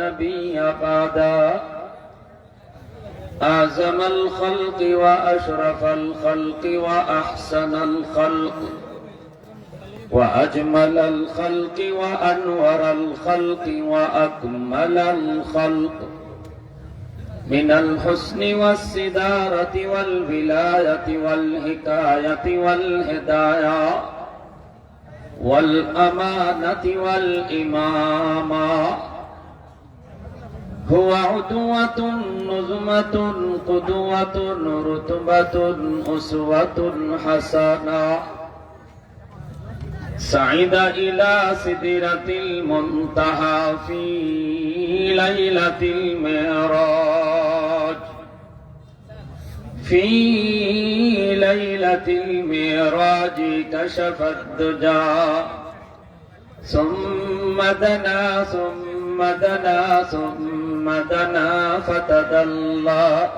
نبي بعده أعظم الخلق وأشرف الخلق وأحسن الخلق وأجمل الخلق وأنور الخلق وأكمل الخلق من الحسن والصدارة والولاية والحكاية والهداية والأمانة والإمامة هو عدوة نظمة قدوة رتبة أسوة حسنة صعد إلى سدرة المنتهى في ليلة المعراج كشف الدجى ثم دنا فتدلى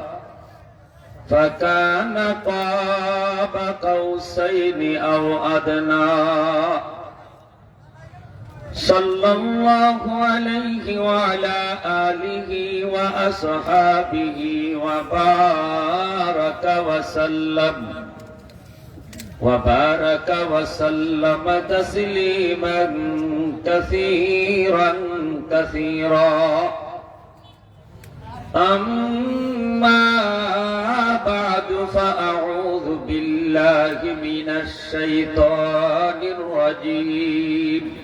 فكان قاب قوسين أو أدنى صلى الله عليه وعلى آله وأصحابه وبارك وسلم تسليما كثيرا أما بعد فأعوذ بالله من الشيطان الرجيم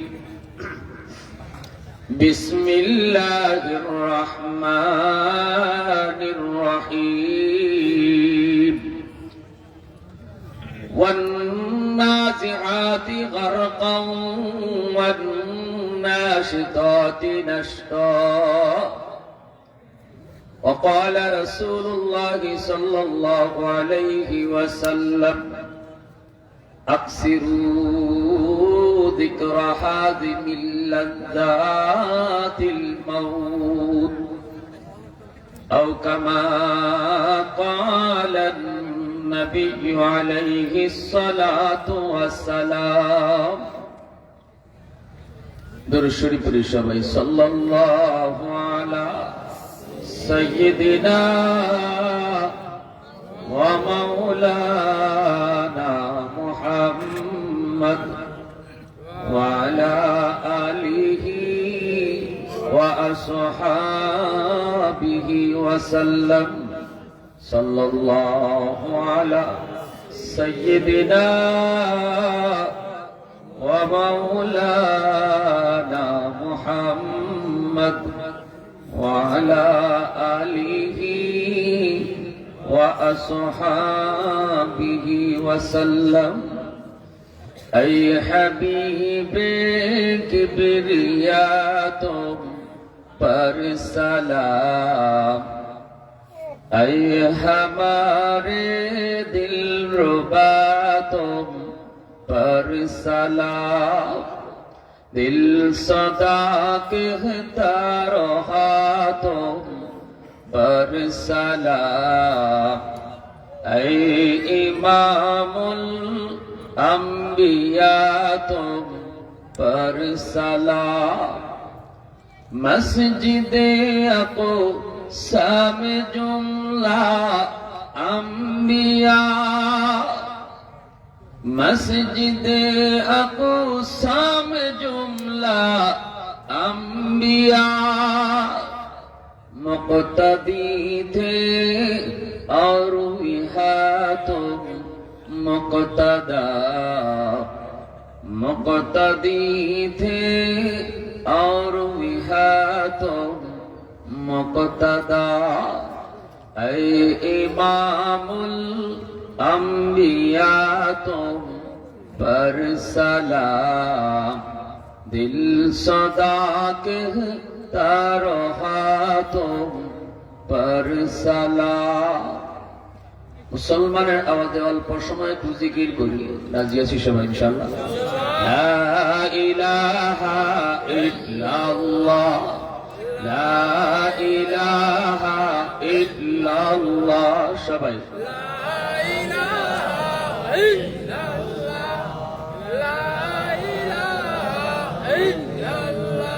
بسم الله الرحمن الرحيم والنازعات غرقا والناشطات نشطا وقال رسول الله صلى الله عليه وسلم أكثروا ذكر هادم اللذات الموت أو كما قال النبي عليه الصلاة والسلام درود شريف الشباب صلى الله على سيدنا ومولانا محمد وعلى آله وأصحابه وسلم صلى الله على سيدنا ومولانا محمد وعلى آله وأصحابه وسلم أي حبيبي كبريات پر سلام أي ہمارے دلربا تم پر سلام دل صدا کہتا رہا تم پر سلام اے امام الانبیاء تم پر سلام مسجد اقصی میں جملہ انبیاء مسجد اقصی میں جملہ انبیاء مقتدی تھے اور یہاں تم مقتدا مقتدی تھے اور یہاں تم مقتدا اے امام الانبیاء تم پر سلام دل صدا کہتا رہا تم پر সালাম মুসলমানের আওয়াজে অল্প সময় একটু জিকির করি রাজি আছি সবাই ইনশাআল্লাহ লা ইলাহা ইল্লাল্লাহ লা ইলাহা ইল্লাল্লাহ সবাই লা ইলাহা ইল্লাল্লাহ লা ইলাহা ইল্লাল্লাহ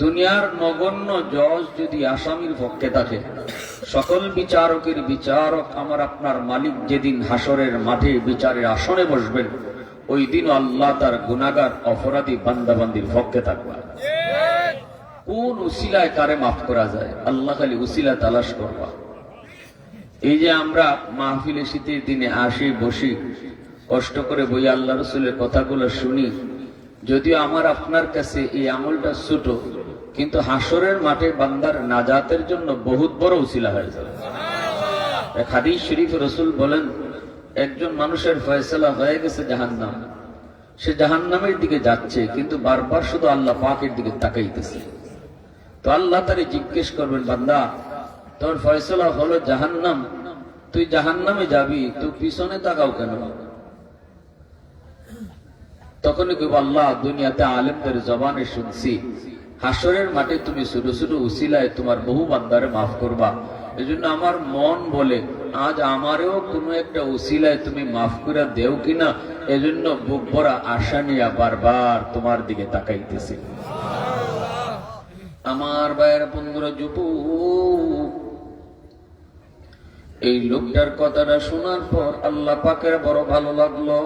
দুনিয়ার নগণ্য জজ যদি আসামির পক্ষে থাকে, সকল বিচারকের বিচারক আমার আপনার মালিক যেদিন হাসরের মাঠে বিচারের আসনে বসবেন, ওই দিন আল্লাহ তার গুনাহগার অপরাধী বান্দাবান্দির পক্ষে থাকবে। কোন উসিলায় কারে মাফ করা যায়? আল্লাহ খালি উসিলা তালাশ করবা। এই যে আমরা মাহফিলে শীতের দিনে আসি, বসি, কষ্ট করে বই আল্লাহ রসুলের কথাগুলো শুনি, যদিও আমার আপনার কাছে এই আমলটা ছোট, কিন্তু হাসরের মাঠে বান্দার নাজাতের জন্য বহুত বড় উসিলা হয়ে যাবে। এক হাদিস শরীফ রসুল বলেন, একজন মানুষের ফয়সালা হয়ে গেছে জাহান্নাম, সে জাহান্নামের দিকে যাচ্ছে, কিন্তু বারবার শুধু আল্লাহ পাকের দিকে তাকাইতেছে। তো আল্লাহ তারে জিজ্ঞেস করবেন, বান্দা তোর ফয়সালা হলো জাহান্নাম, তুই জাহান্নামে যাবি, তুই পিছনে তাকাও কেন? তখনই কইব, আল্লাহ দুনিয়াতে আলেমদের জবানে শুনছি হাসরের মাঠে তুমি ছোট ছোট উসিলায় তোমার বহু বান্দারে মাফ করবা, এজন্য আমার মন বলে আজ আমারেও কোনো একটা উসিলায় তুমি মাফ করে দেও কিনা, এজন্য বুক ভরা আশা নিয়ে বারবার তোমার দিকে তাকাইতেছি। আমার ভাইয়েরা, বন্ধুরা, যুবক, এই লোকটার কথাটা শোনার পর আল্লাহ পাকের বড় ভালো লাগলো।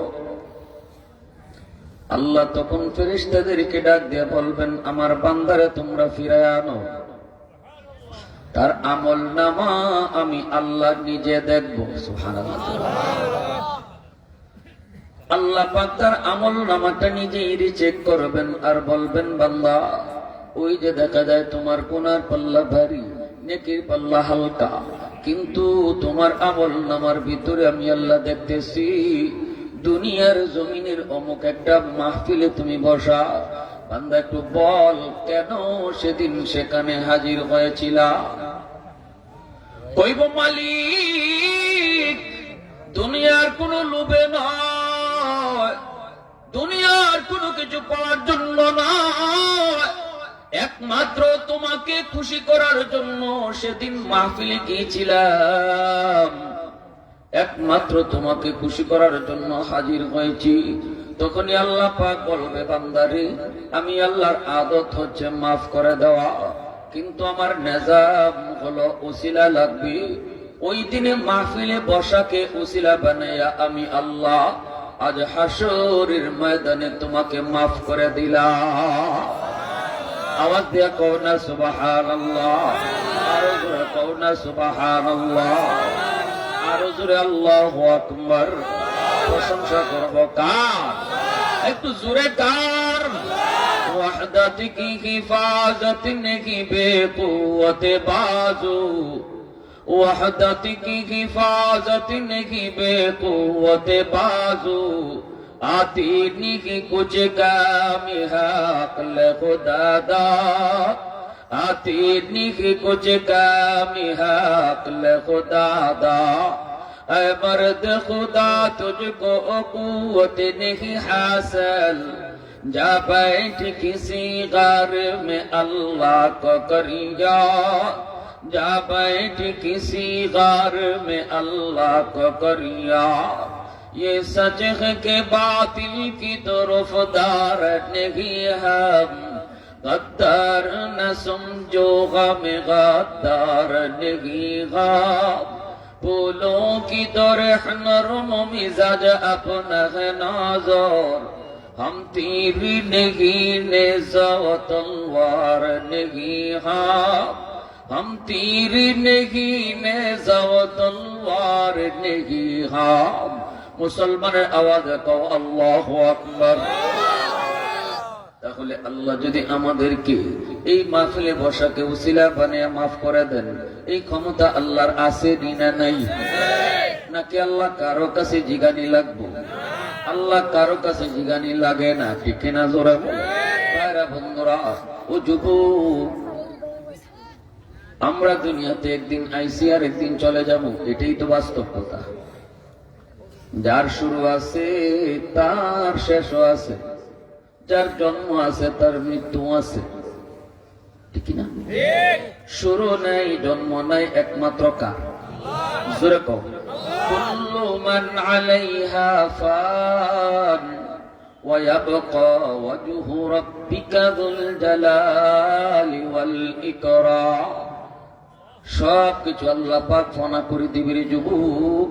আল্লাহ তখন ফেরেশতাদেরকে ডাক দিয়ে বলবেন, আমার বান্দারে তোমরা ফিরায় আনো, তার আমল নামা আমি আল্লাহ নিজে দেখবো। সুবহানাল্লাহ। আল্লাহ পাক তার আমল নামাটা নিজেই রিচেক করবেন আর বলবেন, বান্দা ওই যে দেখা যায় তোমার গুনার পাল্লা ভারী, নেকির পাল্লা হালকা, কিন্তু তোমার আমল নামার ভিতরে আমি আল্লাহ দেখতেছি দুনিয়ার জমিনের অমুক একটা মাহফিলে তুমি বসা। বান্দা একটু বল, কেন সেদিন সেখানে হাজির হয়েছিলা? কইব, মালিক দুনিয়ার কোন লোভে নয়, দুনিয়ার কোনো কিছু পাওয়ার জন্য নয়, একমাত্র তোমাকে খুশি করার জন্য সেদিন মাহফিলে গিয়েছিলাম, একমাত্র তোমাকে খুশি করার জন্য হাজির হয়েছি। তখনই আল্লাহ পাক বলবে, বান্দারে আমি আল্লাহর আদত হচ্ছে মাফ করে দেওয়া, কিন্তু আমার নিজাম হলো উসিলা লাগবে। ওই দিনে মাহফিলে বসাকে উসিলা বানাইয়া আমি আল্লাহ আজ হাসরের ময়দানে তোমাকে মাফ করে দিলাম। আওয়াজ দিয়া কও না সুবহানাল্লাহ, আরো জোরে কও না সুবহানাল্লাহ, আরো জোরে আল্লাহু আকবার। প্রশংসা করব কার? একটু জোরে কার? ওয়াহদাত কি হিফাজত নেকি বেকুওয়াতে বাজু, ওয়াহদাত কি হিফাজত নেকি বেকুওয়াতে বাজু, आती नहीं कुछ काम हक़ल खुदा दा, आती नहीं कुछ काम हक़ल खुदा दा। ऐ मर्द खुदा तुझको क़ुव्वत नहीं हासिल, जा बैठ किसी गार में अल्लाह को करिया, जा बैठ किसी गार में अल्लाह को करिया। ये सच है कि बातिल की तरफदार नहीं हम, गद्दार न समझो गम गद्दार नहीं हम। फूलों की तरह नरम मिजाज अपना है नाज़ुर, हम तीर नहीं नेज़ा व तलवार नहीं हम, हम तीर नहीं नेज़ा व तलवार नहीं हम। মুসলমানের আওয়াজে কও আল্লাহু আকবার। তাহলে আল্লাহ যদি আমাদেরকে এই মাহফিলে বসাকে উসিলা বানিয়ে মাফ করে দেন, এই ক্ষমতা আল্লাহর আছে না নাই? নাকি আল্লাহ কারো কাছে জিগানি লাগবো? আল্লাহ কারো কাছে জিগানি লাগে না, ঠিক না? জোরে বলো। ভাইরা, বন্ধুরা ও যুবক, আমরা দুনিয়াতে একদিন আইসি আর একদিন চলে যাব, এটাই তো বাস্তব কথা। যার শুরু আছে তার শেষও আছে, যার জন্ম আছে তার মৃত্যু আছে, ঠিক না? শুরু নাই, জন্ম নাই, একমাত্র কার? জোরে কও। কুল্লু মান আলাইহা ফান ويبقى وجه ربك ذو الجلال والإكرام সব কিছু আল্লাহ পাক ফনা করে দিবে রে যুবক।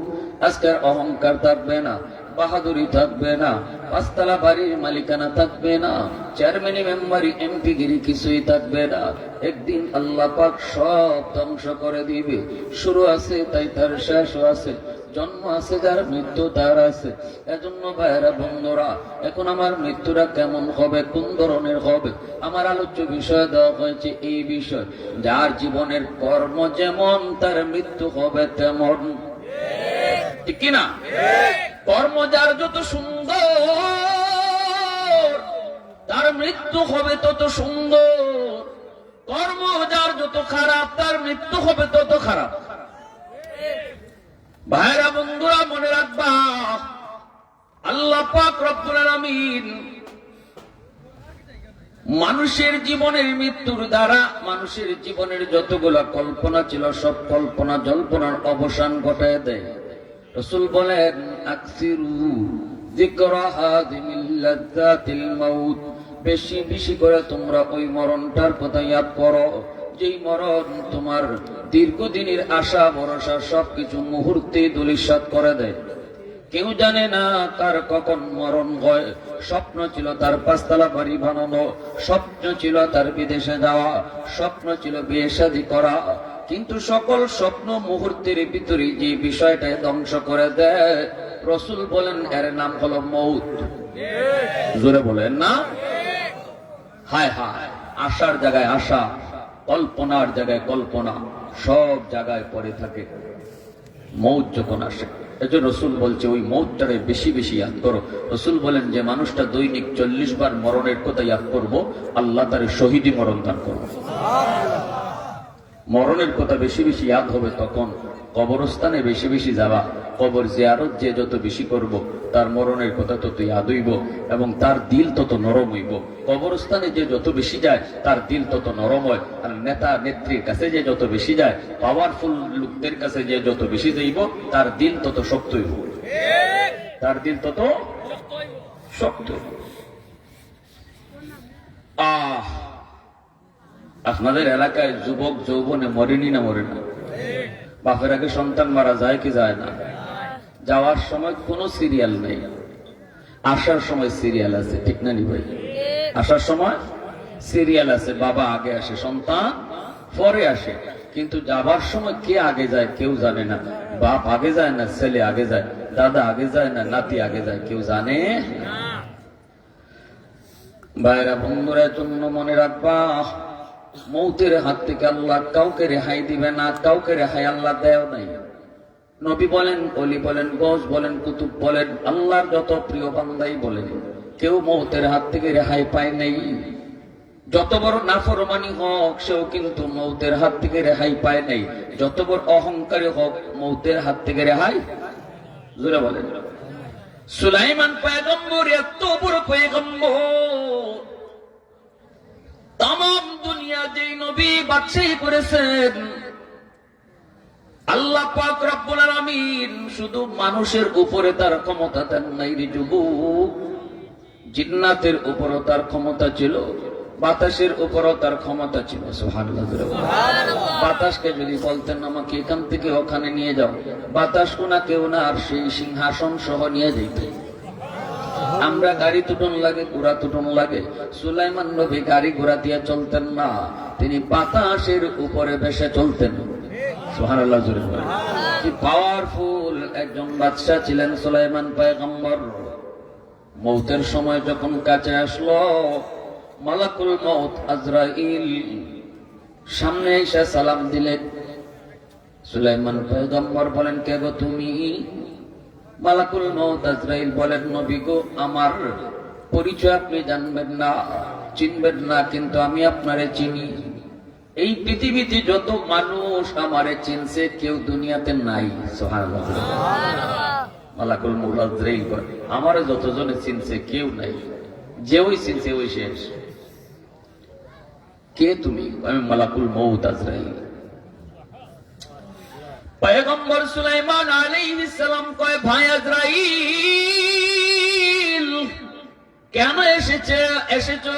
আজকের অহংকার থাকবে না, বাহাদুরি থাকবে না, পাঁচতলা বাড়ির মালিকানা থাকবে না, চেয়ারম্যানি মেম্বারি এমপি গিরি কিছুই থাকবে না। একদিন আল্লাহ পাক সব ধ্বংস করে দিবে। শুরু আছে তাই তার শেষও আছে, জন্ম আছে যার মৃত্যু তার আছে। এজন্য ভাইরা বন্ধুরা, এখন আমার মৃত্যুটা কেমন হবে, কোন ধরনের হবে, আমার আলোচ্য বিষয় দেওয়া হয়েছে এই বিষয়। যার জীবনের কর্ম যেমন তার মৃত্যু হবে তেমন, ঠিক কিনা? কর্ম যার যত সুন্দর তার মৃত্যু হবে তত সুন্দর, কর্ম যার যত খারাপ তার মৃত্যু হবে তত খারাপ। ভাইরা বন্ধুরা মনে রাখবা, আল্লাহ পাক রব্বুল আলামিন মানুষের জীবনের মৃত্যুর দ্বারা মানুষের জীবনের যতগুলা কল্পনা ছিল সব কল্পনা জল্পনার অবসান ঘটায় দেয়। রাসূল বলেন, আকসিরু যিকরা হাযিমিল লাযযাতিল মাউত, বেশি বেশি করে তোমরা ওই মরণটার কথা ইয়াদ করো, যেই মরণ তোমার দীর্ঘদিনের আশা ভরসা সবকিছু মুহূর্তে ধূলিসাৎ করে দেয়। কেউ জানে না কার কখন মরণ হয়। স্বপ্ন ছিল তার পাঁচতলা বাড়ি বানানো, স্বপ্ন ছিল তার বিদেশে যাওয়া, স্বপ্ন ছিল বিয়ে শাদী করা, কিন্তু সকল স্বপ্ন মুহূর্তের ভিতরে যে বিষয়টা ধ্বংস করে দেয়, রাসূল বলেন এর নাম হলো মউত। জোরে বলেন না? হায় হায়, আশার জায়গায় আশা, কল্পনার জায়গায় কল্পনা, সব জায়গায় পড়ে থাকে মউত যখন আসে। এজন্য রাসূল বলছে ওই মউতটারে বেশি বেশি ইয়াদ করো। রাসূল বলেন যে মানুষটা দৈনিক 40 বার মরণের কথা ইয়াদ করবো, আল্লাহ তার শহীদি মরণ দান করবে। মরণের কথা বেশি বেশি ইয়াদ হবে তখন কবরস্থানে বেশি বেশি যাওয়া, কবর জিয়ারত যে যত বেশি করব তার মরণের কথা তত ইয়াদ হইব এবং তার দিল তত নরম হইব। কবরস্থানে যে যত বেশি যায় তার দিল তত নরম হয়। আর নেতা নেত্রীর কাছে যে যত বেশি যায়, পাওয়ারফুল লোকদের কাছে যে যত বেশি যাইব তার দিল তত শক্ত হইব, তার দিল তত শক্ত হইব। আপনাদের এলাকায় যুবক যৌবনে মরেনি না মরে না? বাপের আগে সন্তান মারা যায় কি যায় না? যাওয়ার সময় কোনো সিরিয়াল নেই, আসার সময় সিরিয়াল আছে, ঠিক না নি ভাই? আসার সময় সিরিয়াল আছে, বাবা আগে আসে সন্তান পরে আসে, কিন্তু যাবার সময় কে আগে যায় কেউ জানে না। বাপ আগে যায় না ছেলে আগে যায়, দাদা আগে যায় না নাতি আগে যায়, কেউ জানে না। ভাইরা বন্ধুরা, জন্য মনে রাখবা, মৌতের হাত থেকে আল্লাহ কাউকে রেহাই দিবে না, কাউকে রেহাই আল্লাহ দেয় নাই। নবী বলেন, অলি বলেন, গস বলেন, কুতুব বলেন, আল্লাহর যত প্রিয় বান্দাই বলেন, কেউ মৌতের হাত থেকে রেহাই পায় নাই। যত বড় নাফরমানি হোক সেও কিন্তু মৌতের হাত থেকে রেহাই পায় নাই। যত বড় অহংকারী হোক মৌতের হাত থেকে রেহাই, জোরে বলেন। সুলাইমান পয়গম্বর এত বড় পয়গম্বর, তামাম দুনিয়া যেই নবী বাদশাহী করেছেন, আল্লাহ পাক রব্বুল আলামিন শুধু মানুষের উপরে তার ক্ষমতা দেন নাই রে যুবক, জিন্নাতের উপরও তার ক্ষমতা ছিল, বাতাসের উপরও তার ক্ষমতা ছিল। সুবহানাল্লাহ। বাতাসকে যদি বলতেন আমাকে এখান থেকে ওখানে নিয়ে যাও, বাতাস কোনা কেউ না আর সেই সিংহাসন সহ নিয়ে যেত। আমরা গাড়ি তুটন লাগে, ঘোড়া তুটন লাগে, সুলাইমান নবী গাড়ি ঘোড়া দিয়ে চলতেন না, তিনি বাতাসের উপরে বেশে চলতেন। সুবহানাল্লাহ। কি পাওয়ারফুল একজন বাদশাহ ছিলেন সুলাইমান পয়গম্বর। মৌতের সময় যখন কাছে আসলো, মালাকুল মউত আজরাইল সামনে এসে সালাম দিলেন। সুলাইমান পয়গম্বর বলেন, কে গো তুমি? মালাকুল মউত আজরাইল বলেন, নবী গো, আমার পরিচয় আপনি জানবেন না, চিনবেন না, কিন্তু আমি আপনারে চিনি। এই পৃথিবীতে যত মানুষ আমারে চিনছে কেউ দুনিয়াতে নাই। সুবহানাল্লাহ। মালাকুল মউত আজরাইল বলেন, আমারে যতজনে চিনছে কেউ নাই, যে ওই চিনছে ওই শেষ। কে তুমি? আমি মালাকুল মউত আজরাইল। পয়গম্বর সুলাইমান আলাইহিস সালাম কয়, ভাই আজরাইল, কেন এসেছো?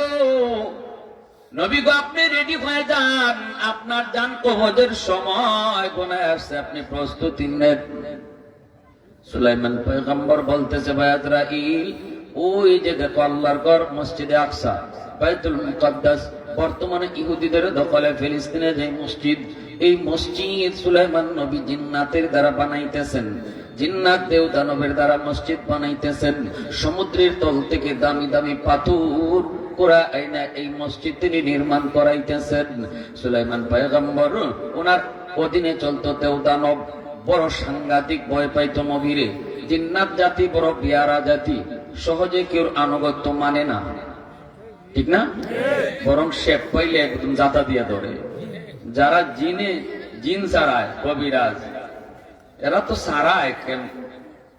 নবী গো, আপনি রেডি হয়ে যান, আপনার যান কবজের সময় কোনায় আসছে, আপনি প্রস্তুতি নেন। সুলাইমান পয়গম্বর বলতেছে, ভাই আজরাইল, ওই যে দেখো আল্লাহর ঘর মসজিদে আকসা, বাইতুল মুকাদ্দাস, বর্তমানে ইহুদিদের দখলে ফিলিস্তিনে যে মসজিদ, এই মসজিদ সুলাইমান নবী জিন্নাতের দ্বারা বানাইতেছেন। জিন্নাত দেব দানবের দ্বারা মসজিদ বানাইতেছেন। সমুদ্রের তল থেকে দামি দামি পাথর কোরা আইনা এই মসজিদ তিনি নির্মাণ করাইতেছেন। সুলাইমান পয়গম্বর ওনার অধীনে চলতো দেব দানব, বড় সাংঘাতিক ভয় পাইতো নবীরে। জিন্নাত জাতি বড় বিয়ারা জাতি, সহজে কেউ আনুগত্য মানে না, ঠিক না? বরং শেপ পাইলে একদম জাতা দিয়া ধরে। যারা জিন ছাড়ায়, কবিরাজ, এরা তো সারায়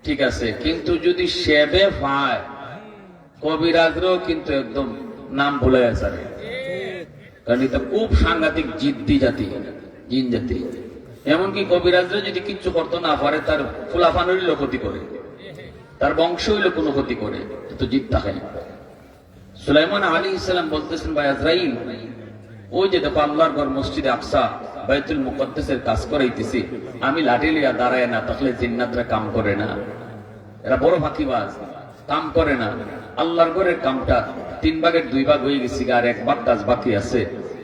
ঠিক আছে, কিন্তু যদি শেবে পায়, কবিরাজরাও কিন্তু একদম নাম ভুলে গেছে, কারণ এটা খুব সাংঘাতিক জিদ্দি জাতি, জিন জাতি। এমনকি কবিরাজরা যদি কিচ্ছু করতে না পারে, তার ফুলাফানুরই লোক ক্ষতি করে, তার বংশ হইলে কোনো ক্ষতি করে, তো জিদ থাকে। সুলাইমান আলাইহিস সালাম বলতেছেন, ভাই আজরাইল, ওই যে দেখো আল্লাহর ঘর মসজিদে আকসা বাইতুল মুকাদ্দাসের কাজ করাইতেছি, আমি লাঠি লিয়া দাঁড়ায় না থাকলে জিন্নাতরা কাম করে না। এরা বড় ফাঁকিবাজ, কাম করে না। আল্লাহর ঘরের কামটা 3 ভাগের 2 ভাগ হয়ে গেছি, আর 1 ভাগ কাজ বাকি আছে,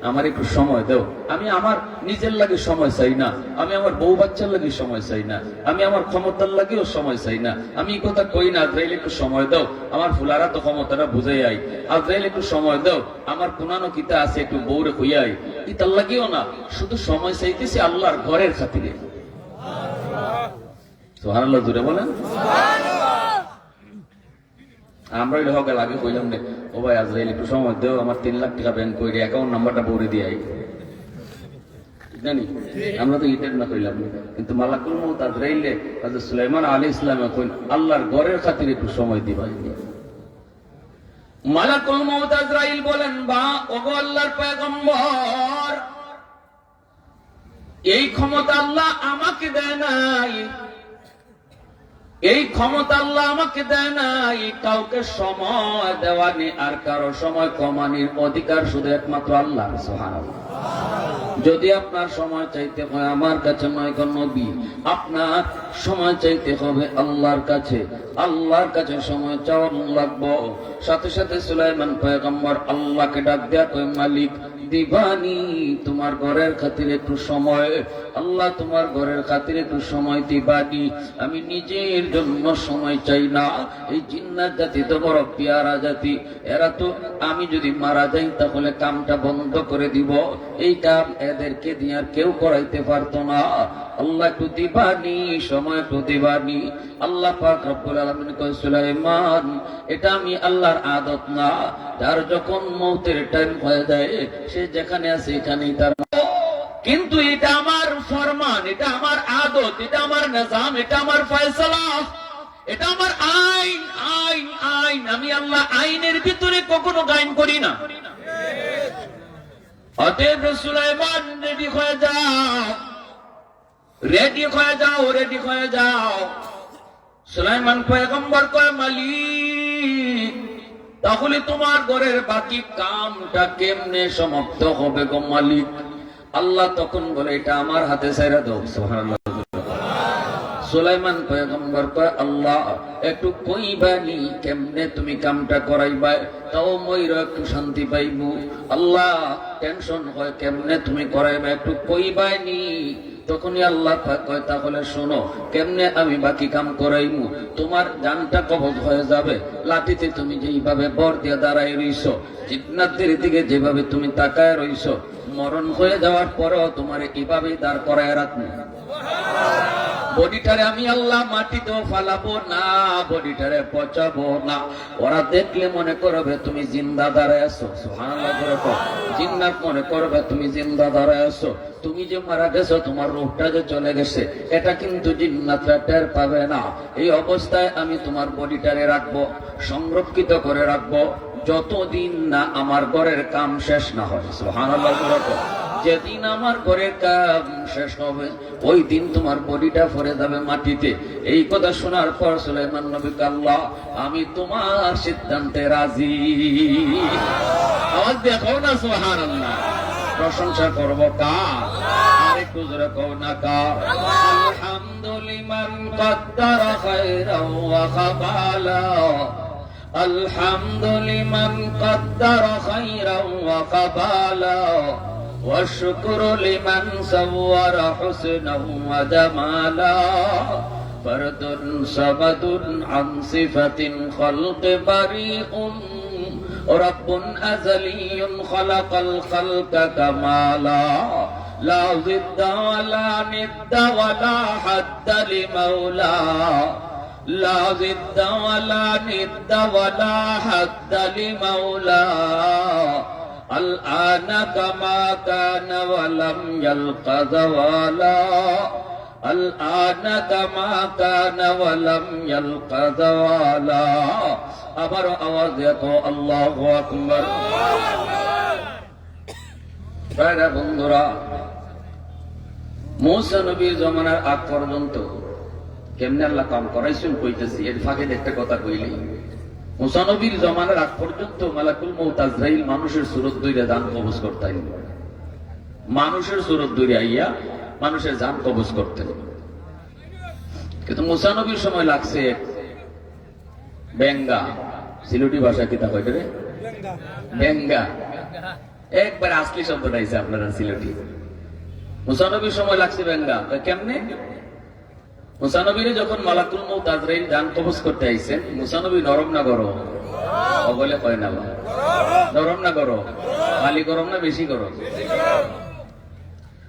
আমার একটু সময় দাও। আমি আমার নিজের লাগে সময় চাই না, আমি আমার বউ বাচ্চার লাগে সময় চাই না, আমি আমার ক্ষমতার লাগেও সময় চাই না। আমি এই কথা কই না, আজরাইল একটু সময় দাও, আমার ফুলারা তো ক্ষমতাটা বুঝাই আই, আজরাইল একটু সময় দাও, আমার পুনানো কিতা আছে একটু বউরে কইয়াই, ইতার লাগেও না, শুধু সময় চাইতেছি আল্লাহর ঘরের খাতিরে। সুবহানাল্লাহ, জোরে বলেন। আমরা হকে লাগে কইলাম রে, ও ভাই আজরাইল একটু সময় দেও, আমার 3 লাখ টাকা ব্যাংক করে অ্যাকাউন্ট নাম্বারটা বলে দিয়ে আই, জানি আমরা তো ইটের না কইলাম, কিন্তু মালাকুল মউত আজরাইলে হযরত সুলাইমান আলাইহিস সালামে কইন আল্লাহর ঘরের খাতিরে একটু সময় দিবা। মালাকুল মউত আজরাইল বলেন, বা ওগো আল্লাহর পয়গম্বর, এই ক্ষমতা আল্লাহ আমাকে দেয় নাই, এই ক্ষমতা আল্লাহ আমাকে দেয় নাই কাউকে সময় দেওয়ানি আর কারো সময় কমানির অধিকার শুধু একমাত্র আল্লাহ। সুবহানাল্লাহ। যদি আপনার সময় চাইতে হয় আমার কাছে নয় কোন নবী, আপনার সময় চাইতে হবে আল্লাহর কাছে। আল্লাহর কাছে সময় চাওয়া লাগবো। সাথে সাথে সুলাইমান পয়গম্বর আল্লাহকে ডাক দেয়া কই, মালিক দিবানি তোমার ঘরের খাতিরে একটু সময়, আল্লাহ তোমার ঘরের খাতিরে একটু সময় দিবানি। আমি নিজের জন্য সময় চাই না। এই জিন্নাত জাতি তো বড় পেয়ারা জাতি, এরা তো আমি যদি মারা যাই তাহলে কামটা বন্ধ করে দিব, এই কাম এদেরকে দিয়ে আর কেউ করাইতে পারতো না। আল্লাহ একটু দিবানি, সময় একটু দিবানি। আল্লাহ পাক রব্বুল আলামিন কয়, সুলাইমান, এটা আমি আল্লাহর আদত না, যার যখন মৌতের টাইম হয়ে যায় সে যেখানে আছে এখানেই তার, কিন্তু এটা আমার ফরমান, এটা আমার আদত, এটা আমার নিজাম, এটা আমার ফয়সালা, এটা আমার আইন। আইন আইন আমি আল্লাহ আইনের ভিতরে কখনো গায়ন করি না। অতএব সুলাইমান রেডি হয়ে যাও, রেডি হয়ে যাও, রেডি হয়ে যাও। সুলাইমান পয়গম্বর কয়, মালিক, তাহলে তোমার ঘরের বাকি কামটা কেমনে সমাপ্ত হবে গো মালিক? আল্লাহ তখন বলে, এটা আমার হাতে ছেড়ে দাও। সুবহানাল্লাহ। সুলাইমান পয়গম্বর কয়, আল্লাহ একটু কইবানি কেমনে তুমি কামটা করাইবা, তাও মইরা একটু শান্তি পাইব। আল্লাহ টেনশন হয় কেমনে তুমি করাইবা, একটু কইবানি। তখনই আল্লাহ পাক কয়, তাহলে শোনো কেমনে আমি বাকি কাম করাইমু। তোমার জানটা কবজ হয়ে যাবে, লাঠিতে তুমি যেইভাবে বর দিয়ে দাঁড়ায় রইছো, জিন্নাতের দিকে যেভাবে তুমি তাকায় রইছো, মরণ হয়ে যাওয়ার পরেও তোমার এইভাবেই দাঁড় করায় রাখবো। বডিটারে আমি আল্লাহ মাটিতেও ফালাবো না, বডিটারে পচাবো না। ওরা দেখলে মনে করবে তুমি জিন্দা দাঁড়ায় আছো। সুবহানাল্লাহ। জিন্নাত মনে করবে তুমি জিন্দা দাঁড়ায় আছো। তুমি যে মারা গেছো, তোমার রূহটা যে চলে গেছে, এটা কিন্তু জিন্নাতরা টের পাবে না। এই অবস্থায় আমি তোমার বডিটারে রাখবো, সংরক্ষিত করে রাখবো, যতদিন না আমার ঘরের কাম শেষ না হয়। সুবহানাল্লাহ। যেদিন আমার ঘরের কাজ শেষ হবে ওই দিন তোমার বডিটা পড়ে যাবে মাটিতে। এই কথা শোনার পর সুলাইমান নবী আল্লাহ আমি তোমার সিদ্ধান্তে রাজি। আওয়াজ দেখো না সুবহানাল্লাহ। প্রশংসা করব কার? আরেকটু জোরে কও না কার? আলহামদুলিমান কদ্দারা খায়রাও ওয়া খাবালা, আলহামদুলিমান কদ্দারা খায়রাও ওয়া খাবালা, ওয়া শুকরু লিমান সাওয়ারা হুসনাও ওয়া জামালা, ফারদুন সামাদুন আন সিফাতিন খালকি বারিউন, রাব্বুন আযালিয়্যুন খালাকাল খালকা কামালা, লা জিদ্দা ওয়ালা নিদ্দা ওয়ালা হাদ্দা লিমাওলা, লা জিদ্দা ওয়ালা নিদ্দা ওয়ালা হাদ্দা লিমাওলা, আল আনা কামা কানা ওয়া লাম ইয়ালকা যাওয়ালা, আল আনা কামা কানা ওয়া লাম ইয়ালকা যাওয়ালা। আবার আওয়াজ দেখো আল্লাহু আকবার। ভাইরা বন্ধুরা, মূসা নবীর জমানার আগ পর্যন্ত কেমনে আল্লাহ কাম করাইছেন কইতেছি। এর ফাঁকে একটা কথা কইলি, মূসা নবীর জমানার আগ পর্যন্ত মালাকুল মউত আজরাইল মানুষের সুরত ধইরা জান কবজ করতেন। মানুষের সুরত ধইরা আইয়া মানুষের জান কবজ করতেন। কিন্তু মূসা নবীর সময় লাগছে বেঙ্গা, সিলেটি ভাষা কিতা কয় রে বেঙ্গা, একবার আসলি শব্দ নাইছে আপনারা সিলেটি। মূসা নবীর সময় লাগছে বেঙ্গা। কেমনে? মূসা নবীরে যখন মালাকুল মউত আজরাইল জান কবজ করতে আইছেন, মূসা নবী নরম না গরম? বলে কয় না নরম না গরম? খালি গরম না বেশি গরম?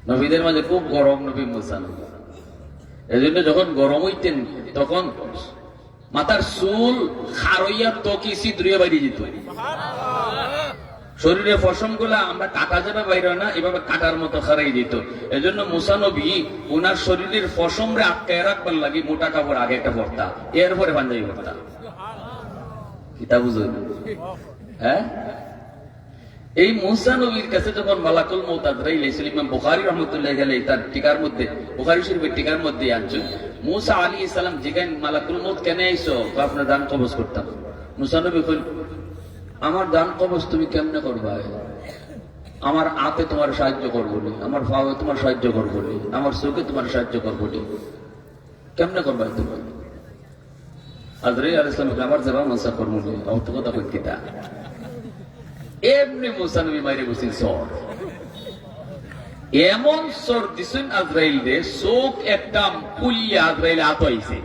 নবীদের মাঝে খুব গরম নবী মূসা নবী। এজন্য যখন গরম হইতেন তখন মাথার চুল খারইয়া তকি ছিদ্রিয়ে বাইরে যেত। শরীরের পশম গুলা আমরা কাটা যাবে বাইরে না, এভাবে কাটার মতো খারাই যেত। এজন্য মূসা নবী উনার শরীরের পশমরে আটকায় রাখবার লাগি মোটা কাপড় আগে একটা পরতা, এরপরে পাঞ্জাবি পরতা। কিতা বুঝো? হ্যাঁ, এই মূসা নবীর কাছে যখন মালাকুল মউত আজরাইল আইছিল, ইমাম বুখারী রাহমাতুল্লাহি আলাইহি তার টিকার মধ্যে, বুখারী শরীফের টিকার মধ্যে আনছেন, মূসা আলাইহিস সালাম জিজ্ঞাসা মালাকুল মউত কেন আইছো? আপনার দান কবজ করতাম। মূসা নবী কইল আমার দান কবজ তুমি কেমনে করবা? আমার হাতে তোমার সাহায্য করবো নি, আমার পায়ে তোমার সাহায্য করবো নি, আমার চোখে তোমার সাহায্য করবো নি, কেমনে করবা তুমি? আজরাইল আলাইহিস সালাম আমার জবাব মনসা করবো নি, অত কথা কই কিতা? এমনি মূসা নবী মাইরে বসেন সর, এমন সর দিছেন আজরাইল রে, চোখ একটা পুলিয়া আজরাইল হাত হইছে।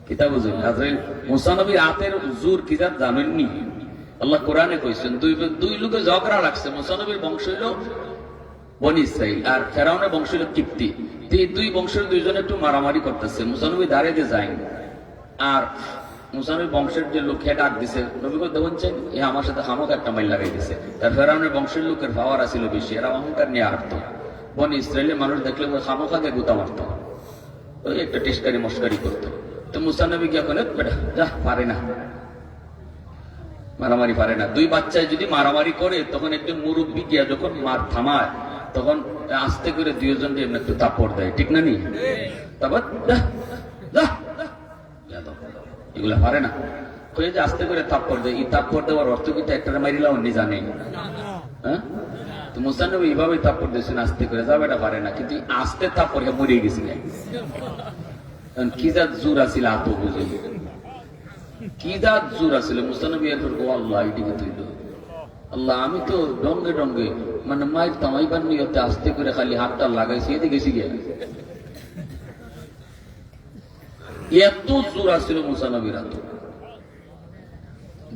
কিতা বুঝুন? আজরাইল মূসা নবীর হাতের জোর কি জানেননি? আল্লাহ কোরআনে কইছেন দুই লোকে ঝগড়া লাগছে। মূসা নবীর বংশ হইল বনি ইসরাইল আর ফেরাউনের বংশ হইল কিপ্তি। এই দুই বংশের দুইজনে একটু মারামারি করতেছে। মূসা নবী দাঁড়িয়ে যায় আর মূসা নবীর বংশের যে লোককে ডাক দিছে, নবী কই দেখছেন এ আমার সাথে হামক একটা মাইল লাগাই দিছে। তার ফেরাউনের বংশের লোকের পাওয়ার আছিল বেশি, এরা অহংকার নিয়ে হাঁটতো। বনি ইসরাইলের মানুষ দেখলে হামকাকে গুতা মারতো, ওই একটা টেস্কারি মস্কারি করতো। তো মূসা নবী কি বলে যা পারে না, মারামারি পারে না। দুই বাচ্চায় যদি মারামারি করে তখন একজন মুরব্বী গিয়া যখন মার থামায় তখন আস্তে করে দুইজন একটু তাপড় দেয়, ঠিক না? নি তারপর এগুলা পারে না কয়ে যে আস্তে করে তাপড় দেয়। এই তাপড় দেওয়ার অর্থ কিন্তু একটা মারিলাম উনি জানেন। হ্যাঁ, তো মূসা নবী এইভাবেই তাপড় দিয়েছেন আস্তে করে, যাবে এটা পারে না। কিন্তু আস্তে তাপড় মরিয়ে গেছিলেন। কি জাত জোর আছিল আত বুঝে, কি জাত জোর আছিল। মূসা নবী এরপর ও আল্লাহ এদিকে তুইল, আল্লাহ আমি তো ডঙ্গে ডঙ্গে মানে মায়ের তামাইবার নিয়তে আস্তে করে খালি হাতটা লাগাইছি, এদিকে গেছি গিয়া। এত জোর আছিল মূসা নবীর হাত।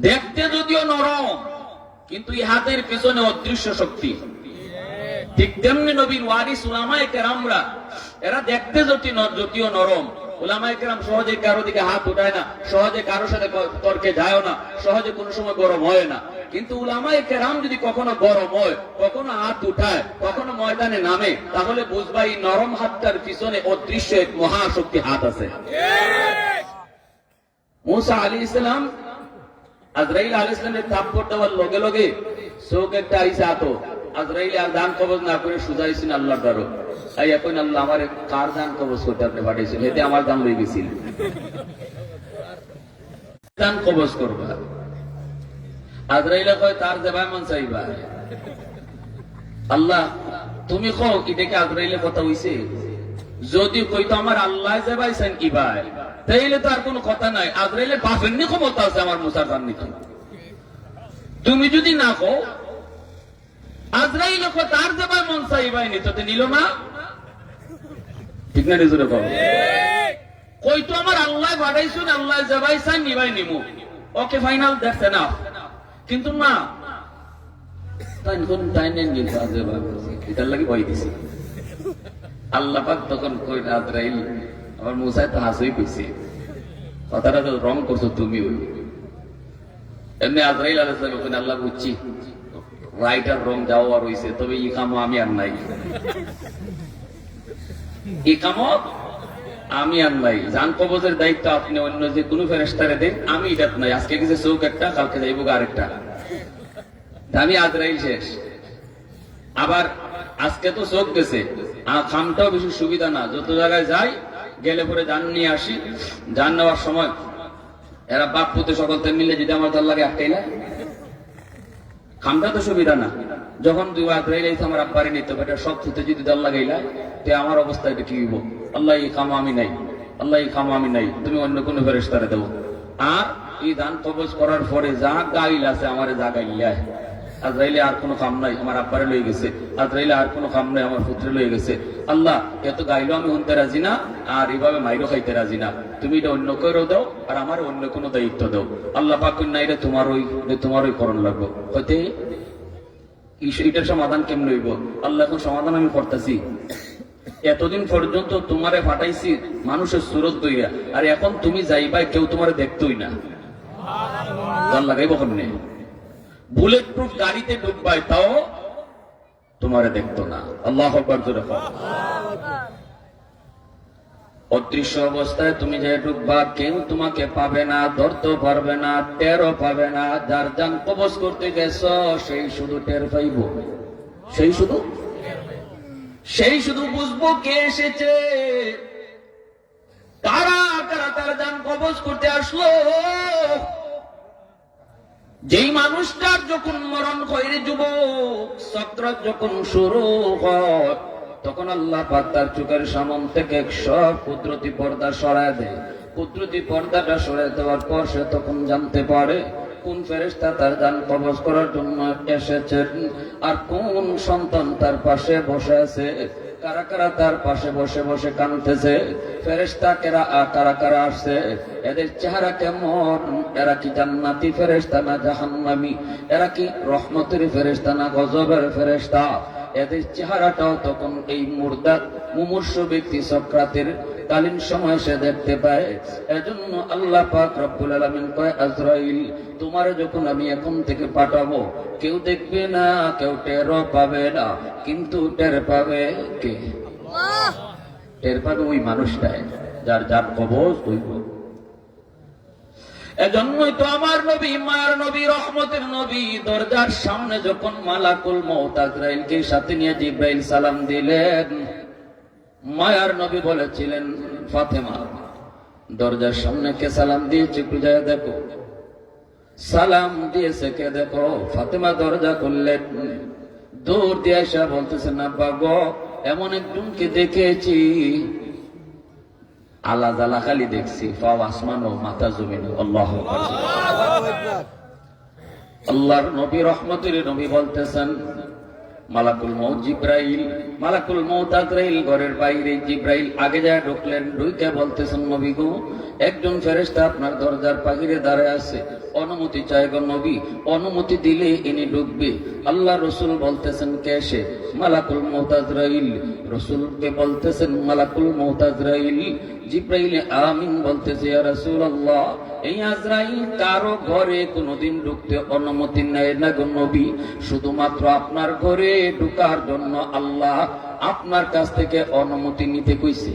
দেখতে যদিও নরম কিন্তু এই হাতের পেছনে অদৃশ্য শক্তি। ঠিক তেমনি নবীর ওয়ারিস উলামায়ে কেরামরা, এরা দেখতে যদিও নরম, উলামায়ে কেরাম সহজে কারো দিকে হাত উঠায় না, সহজে কারো সাথে তর্কে যায় না, সহজে কোনো সময় গরম হয় না। কিন্তু উলামায়ে কেরাম যদি কখনো গরম হয়, কখনো হাত উঠায়, কখনো ময়দানে নামে, তাহলে বুঝবা এই নরম হাতটার পিছনে অদৃশ্য এক মহাশক্তি হাত আছে। মূসা আলাইহিস সালাম আজরাইল আলাইহিস সালামের তাপড় দেওয়ার লগে লগে চোখ একটা আইসা আতো আজরাইল আর দান কবজ না করে সুজাইছেন আল্লাহর দ্বারো। এই এখন আল্লাহ আমার কার দান কবজ করতে আপনি পাঠাইছেন, এতে আমার দান লই গেছিল, দান কবজ করবা। আজরাইলে কয় তার দেবাই মন চাইবা। আল্লাহ তুমি কও এটাকে আজরাইলে কথা হইছে? যদি কইতো আমার আল্লাহ দেবাইছেন কি ভাই, তাইলে তো আর কোনো কথা নাই। আজরাইলে বাপের নি ক্ষমতা আছে আমার মুসার দান নিতে। তুমি যদি না কও আজরাইল তার দেবাই মন চাইবাই নি, তো নিল না, ঠিক না? নিজের কও কইতো আমার আল্লাহ বাড়াইছুন, আল্লাহ দেবাইছেন নিবাই নিমু, ওকে ফাইনাল, দ্যাটস এনাফ। কিন্তু না, এটার লাগে ভয় দিছি। আল্লাহ পাক তখন কই আজরাইল আমার মুসাই তো হাসই কইছে, কথাটা তো রং করছো তুমি। ওই এমনি আজরাইল আলাইহিস সালাম কইন আল্লাহ বুঝছি রাইট আর রং যাওয়া রইছে, তবে ই কামও আমি আর নাই, ই কামও আমি আর নাই। জান কবজের দায়িত্ব আপনি অন্য যে কোনো ফেরেশতারে দেন, আমি এটা নাই। আজকে গেছে চোখ একটা, কালকে যাইব আরেকটা, আমি আজরাইল শেষ। আবার আজকে তো চোখ গেছে, খামটাও বেশি সুবিধা না, যত জায়গায় যাই গেলে পরে জান নিয়ে আসি। জান নেওয়ার সময় এরা বাপ পুতে সকলতে মিলে যদি আমার দল লাগে আটকাইলা, খামটা তো সুবিধা না। যখন তুই আজরাইল আমার আব্বারে নিতে পারে সব থুতে যদি দল লাগাইলা, তে আমার অবস্থা এটা কি হইব? আল্লাহ এই কাম আমি নাই, আল্লাহ এই কাম আমি নাই, তুমি অন্য কোনো ফেরেশতারে দেবো। আর এই দান কবজ করার পরে যা গাইল আছে আমারে যা গাইলা, আজরাইলে আর কোনো কাম নাই, আমার আব্বারে লয়ে গেছে। আজরাইলে আর কোনো কাম নাই, আমার পুত্রে লয়ে গেছে। আল্লাহ এত গাইলো আমি শুনতে রাজি না, আর এইভাবে মাইরো খাইতে রাজি না, তুমি এটা অন্য কেউ দাও, আর আমার অন্য কোনো দায়িত্ব দাও। আল্লাহ পাক না এটা তোমারই করণ লাগবো। হইতে এটার সমাধান কেমন হইব? আল্লাহ এখন সমাধান আমি করতেছি। এতদিন পর্যন্ত তোমারে ফাটাইছি মানুষের সুরত দইয়া, আর এখন তুমি যাইবাই কেউ তোমারে দেখতই না, গান লাগাইব কেমনে? বুলেট প্রুফ গাড়িতে ঢুকবাই তাও তোমারে দেখতো না। আল্লাহু আকবার জোরে বল। অদৃশ্য অবস্থায় তুমি যে ঢুকবা, কেউ তোমাকে পাবে না, ধরতে পারবে না, টেরও পাবে না। যার জান কবজ করতে গেছ সেই শুধু টের পাইব, সেই শুধু বুঝবো কে এসেছে, কারা কারা তার জান কবজ করতে আসলো। যেই মানুষটার যখন মরণ হয়, যুবক সাকরাত যখন শুরু হয়, তখন আল্লাহ পাক তার চোখের সামনে থেকে সব কুদরতি পর্দা সরায় দেয়। কুদরতি পর্দাটা সরায় দেওয়ার পর সে তখন জানতে পারে কোন ফেরেশতা তার জান কবজ করার জন্য এসেছেন, আর কোন সন্তান তার পাশে বসে আছে। কারা কারা তার পাশে বসে বসে কাঁদতেছে, ফেরেশতা কারা কারা আসছে, এদের চেহারা কেমন, এরা কি জান্নাতি ফেরেশতা না জাহান্নামী, এরা কি রহমতের ফেরেশতা না গজবের ফেরেশতা। এদের চেহারাটাও তখন এই মুমূর্ষ ব্যক্তি সাকরাতের কালীন সময় সে দেখতে পায়। এজন্য আল্লাহ পাক রব্বুল আলামিন কয়, আজরাইল তোমারে যখন আমি এখন থেকে পাঠাবো, কেউ দেখবে না, কেউ টেরও পাবে না, কিন্তু টের পাবে কে? আল্লাহ। টের পাবে ওই মানুষটাই যার যার কবজ হইব। এজন্যই তো আমার নবী, মায়ার নবী, রহমতের নবী, দরজার সামনে যখন মালাকুল মউত আজরাইলকে সাথে নিয়ে জিবরাইল সালাম দিলেন, মায়ার নবী বলেছিলেন, ফাতেমা দরজার সামনে কে সালাম দিয়েছে একটু যায় দেখো। সালাম দিয়েছে কে দেখো। ফাতেমা দরজা খুললেন, দূর দিয়ে এসে বলতেছেন, আব্বা গো এমন একজনকে দেখেছি, আলা জালা খালি দেখছি, পাও আসমান ও মাথা জমিন। আল্লাহু আকবার। আল্লাহর নবী রহমতের নবী বলতেছেন, মালাকুল মউত জিবরাইল, মালাকুল মউত আজরাইল ঘরের বাইরে, জিবরাইল আগে যায় ঢুকলেন, ঢুকে বলতেছেন, নবী গো একজন ফেরেশতা আপনার দরজার বাহিরে দাঁড়ায় আছে, অনুমতি চাই গো নবী, অনুমতি দিলে ইনি ঢুকবে। আল্লাহ রসুল বলতেছেন, কে সে? মালাকুল মউত আজরাইল। রসুলকে বলতেছেন, মালাকুল মউত আজরাইল। জিবরাইল আমিন বলতেছে, ইয়া রাসূলুল্লাহ এই আজরাইল কারো ঘরে কোনোদিন ঢুকতে অনুমতি নেয় না গো নবী, শুধুমাত্র আপনার ঘরে ঢুকার জন্য আল্লাহ আপনার কাছ থেকে অনুমতি নিতে কইছে।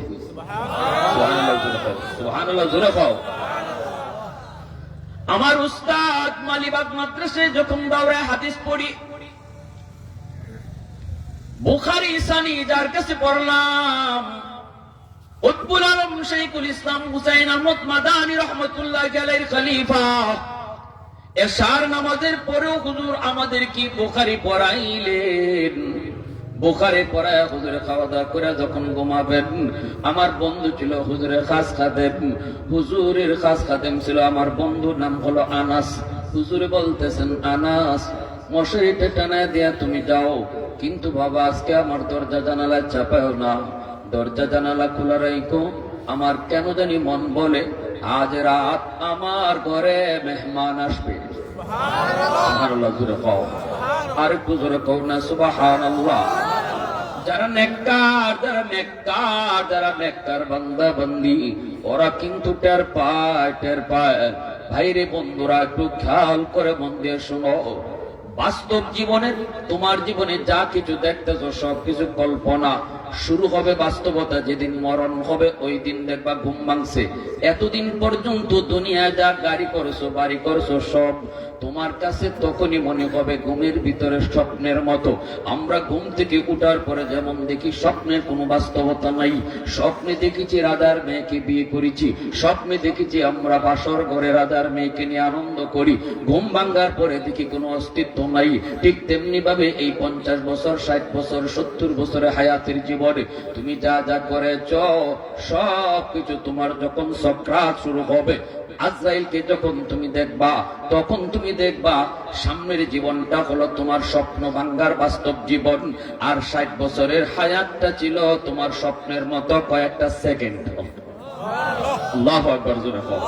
সুবহানাল্লাহ, জোরে কও। আমার উস্তাদ মালিবাগ মাদ্রাসায় যখন দাওরায়ে হাদিস পড়ি, বুখারী সানি যার কাছে পড়লাম, কুতুবুল আলম শাইখুল ইসলাম হুসাইন আহমদ মাদানী রহমাতুল্লাহ আলাইহির খলিফা, এশার নামাজের পরেও হুজুর আমাদের কি বুখারী পড়াইলেন। বুখারী পড়ায় হুজুরে খাওয়া দাওয়া করে যখন ঘুমাবেন, আমার বন্ধু ছিল হুজুরের খাস খাদেম, হুজুরের খাস খাদেম ছিল আমার বন্ধুর নাম হলো আনাস। হুজুরে বলতেছেন, আনাস মশারিটা টানায় দিয়া তুমি যাও, কিন্তু বাবা আজকে আমার দরজা জানালা চাপাও না, দরজা জানালা খোলা রাখো। আমার কেন জানি মন বলে আজ রাত আমার ঘরে মেহমান আসবে। সুবহানাল্লাহ, জোরে কও, আর একটু জোরে কও না সুবহানাল্লাহ। যারা নেককার, যারা নেককার বান্দা বান্দি, ওরা কিন্তু টের পায়। ভাইরে বন্ধুরা, একটু খেয়াল করে মন দিয়ে শোনো। বাস্তব জীবনে, তোমার জীবনে যা কিছু দেখতেছো সবকিছু কল্পনা। শুরু হবে বাস্তবতা, যেদিন মরণ হবে ওই দিন দেখবা ঘুম ভাঙছে। এতদিন পর্যন্ত দুনিয়ায় যা গাড়ি করেছো, বাড়ি করেছো, সব তোমার কাছে তখনই মনে হবে ঘুমের ভিতরে স্বপ্নের মতো। আমরা ঘুম থেকে উঠার পরে যেমন দেখি স্বপ্নের কোনো বাস্তবতা নাই। স্বপ্নে দেখেছি রাজার মেয়েকে বিয়ে করেছি, স্বপ্নে দেখেছি আমরা বাসর ঘরে রাজার মেয়েকে নিয়ে আনন্দ করি। ঘুম ভাঙ্গার পরে দেখি কোনো অস্তিত্ব নাই। ঠিক তেমনি ভাবে এই 50 বছর, 60 বছর, 70 বছরের হায়াতের জীবনে তুমি যা যা করেছ সব কিছু তোমার যখন সাকরাত শুরু হবে, আজরাইলকে যখন তুমি দেখবা, তখন তুমি দেখবা সামনের জীবনটা হলো তোমার স্বপ্ন ভাঙ্গার বাস্তব জীবন, আর 60 বছরের হায়াতটা ছিল তোমার স্বপ্নের মতো কয়েকটা সেকেন্ড। আল্লাহু আকবার, জোরে কও,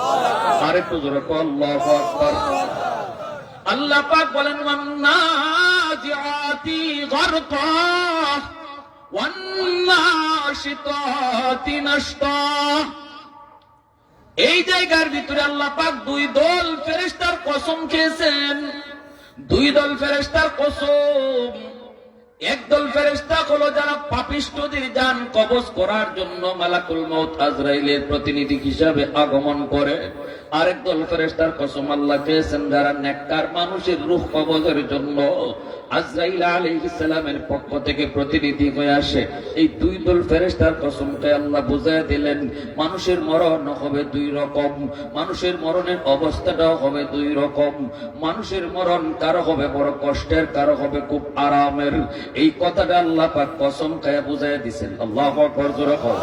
আরেকটু জোরে কও, আল্লাহু আকবার। আল্লাহ পাক বলেন, ওয়ান্নাজিআতি গারকা ওয়ান্নাশিতাতি নাশতা। এই জায়গার ভিতরে আল্লাহ পাক দুই দল ফেরেশতার কসম খেয়েছেন, দুই দল ফেরেশতার কসম। একদল ফেরেশতা হলো যারা পাপিষ্ঠদের জান কবজ করার জন্য মালাকুল মউত আজরাইলের প্রতিনিধি হিসাবে আগমন করে। আরেক দল ফেরেশতার কসম আল্লাহ খেয়েছেন যারা নেককার মানুষের রূহ কবজের জন্য আজরাইল আলাইহিস সালামের পক্ষ থেকে প্রতিনিধি হয়ে আসে। এই দুই দল ফেরেশতার কসমকে আল্লাহ বুঝায় দিলেন, মানুষের মরণ হবে দুই রকম, মানুষের মরণের অবস্থাটাও হবে দুই রকম। মানুষের মরণ কারো হবে বড় কষ্টের, কারো হবে খুব আরামের। এই কথাটা আল্লাহ পাক কসম খায়া বুঝায় দিয়েছেন। আল্লাহু আকবার, জোরে কও,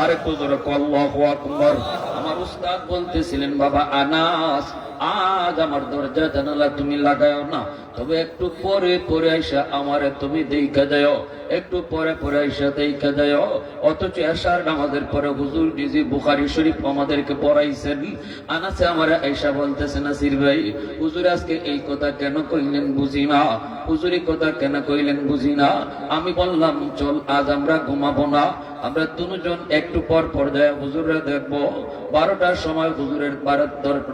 আরেকটু জোরে কও, আল্লাহু আকবার। আমার উস্তাদ বলতেছিলেন, বাবা আনাস, আজ আমার দরজা জানালা তুমি লাগাও না, তবে একটু পরে পরে আইসা আমারে তুমি দেখা যাও, একটু পরে পরে আইসা দেখা যাও। অথচ এশার নামাজের পরে হুজুর নিজে বুখারী শরীফ আমাদেরকে পড়াইছেন। আনাসে আমারে আইসা বলতেছে, নাসির ভাই, হুজুর আজকে এই কথা কেন কইলেন বুঝি না, হুজুর এই কথা কেন কইলেন বুঝি না। আমি বললাম, চল আজ আমরা ঘুমাবো না, আমরা দুজন একটু পর পর যায় হুজুরে দেখবো। 12টার সময় হুজুরের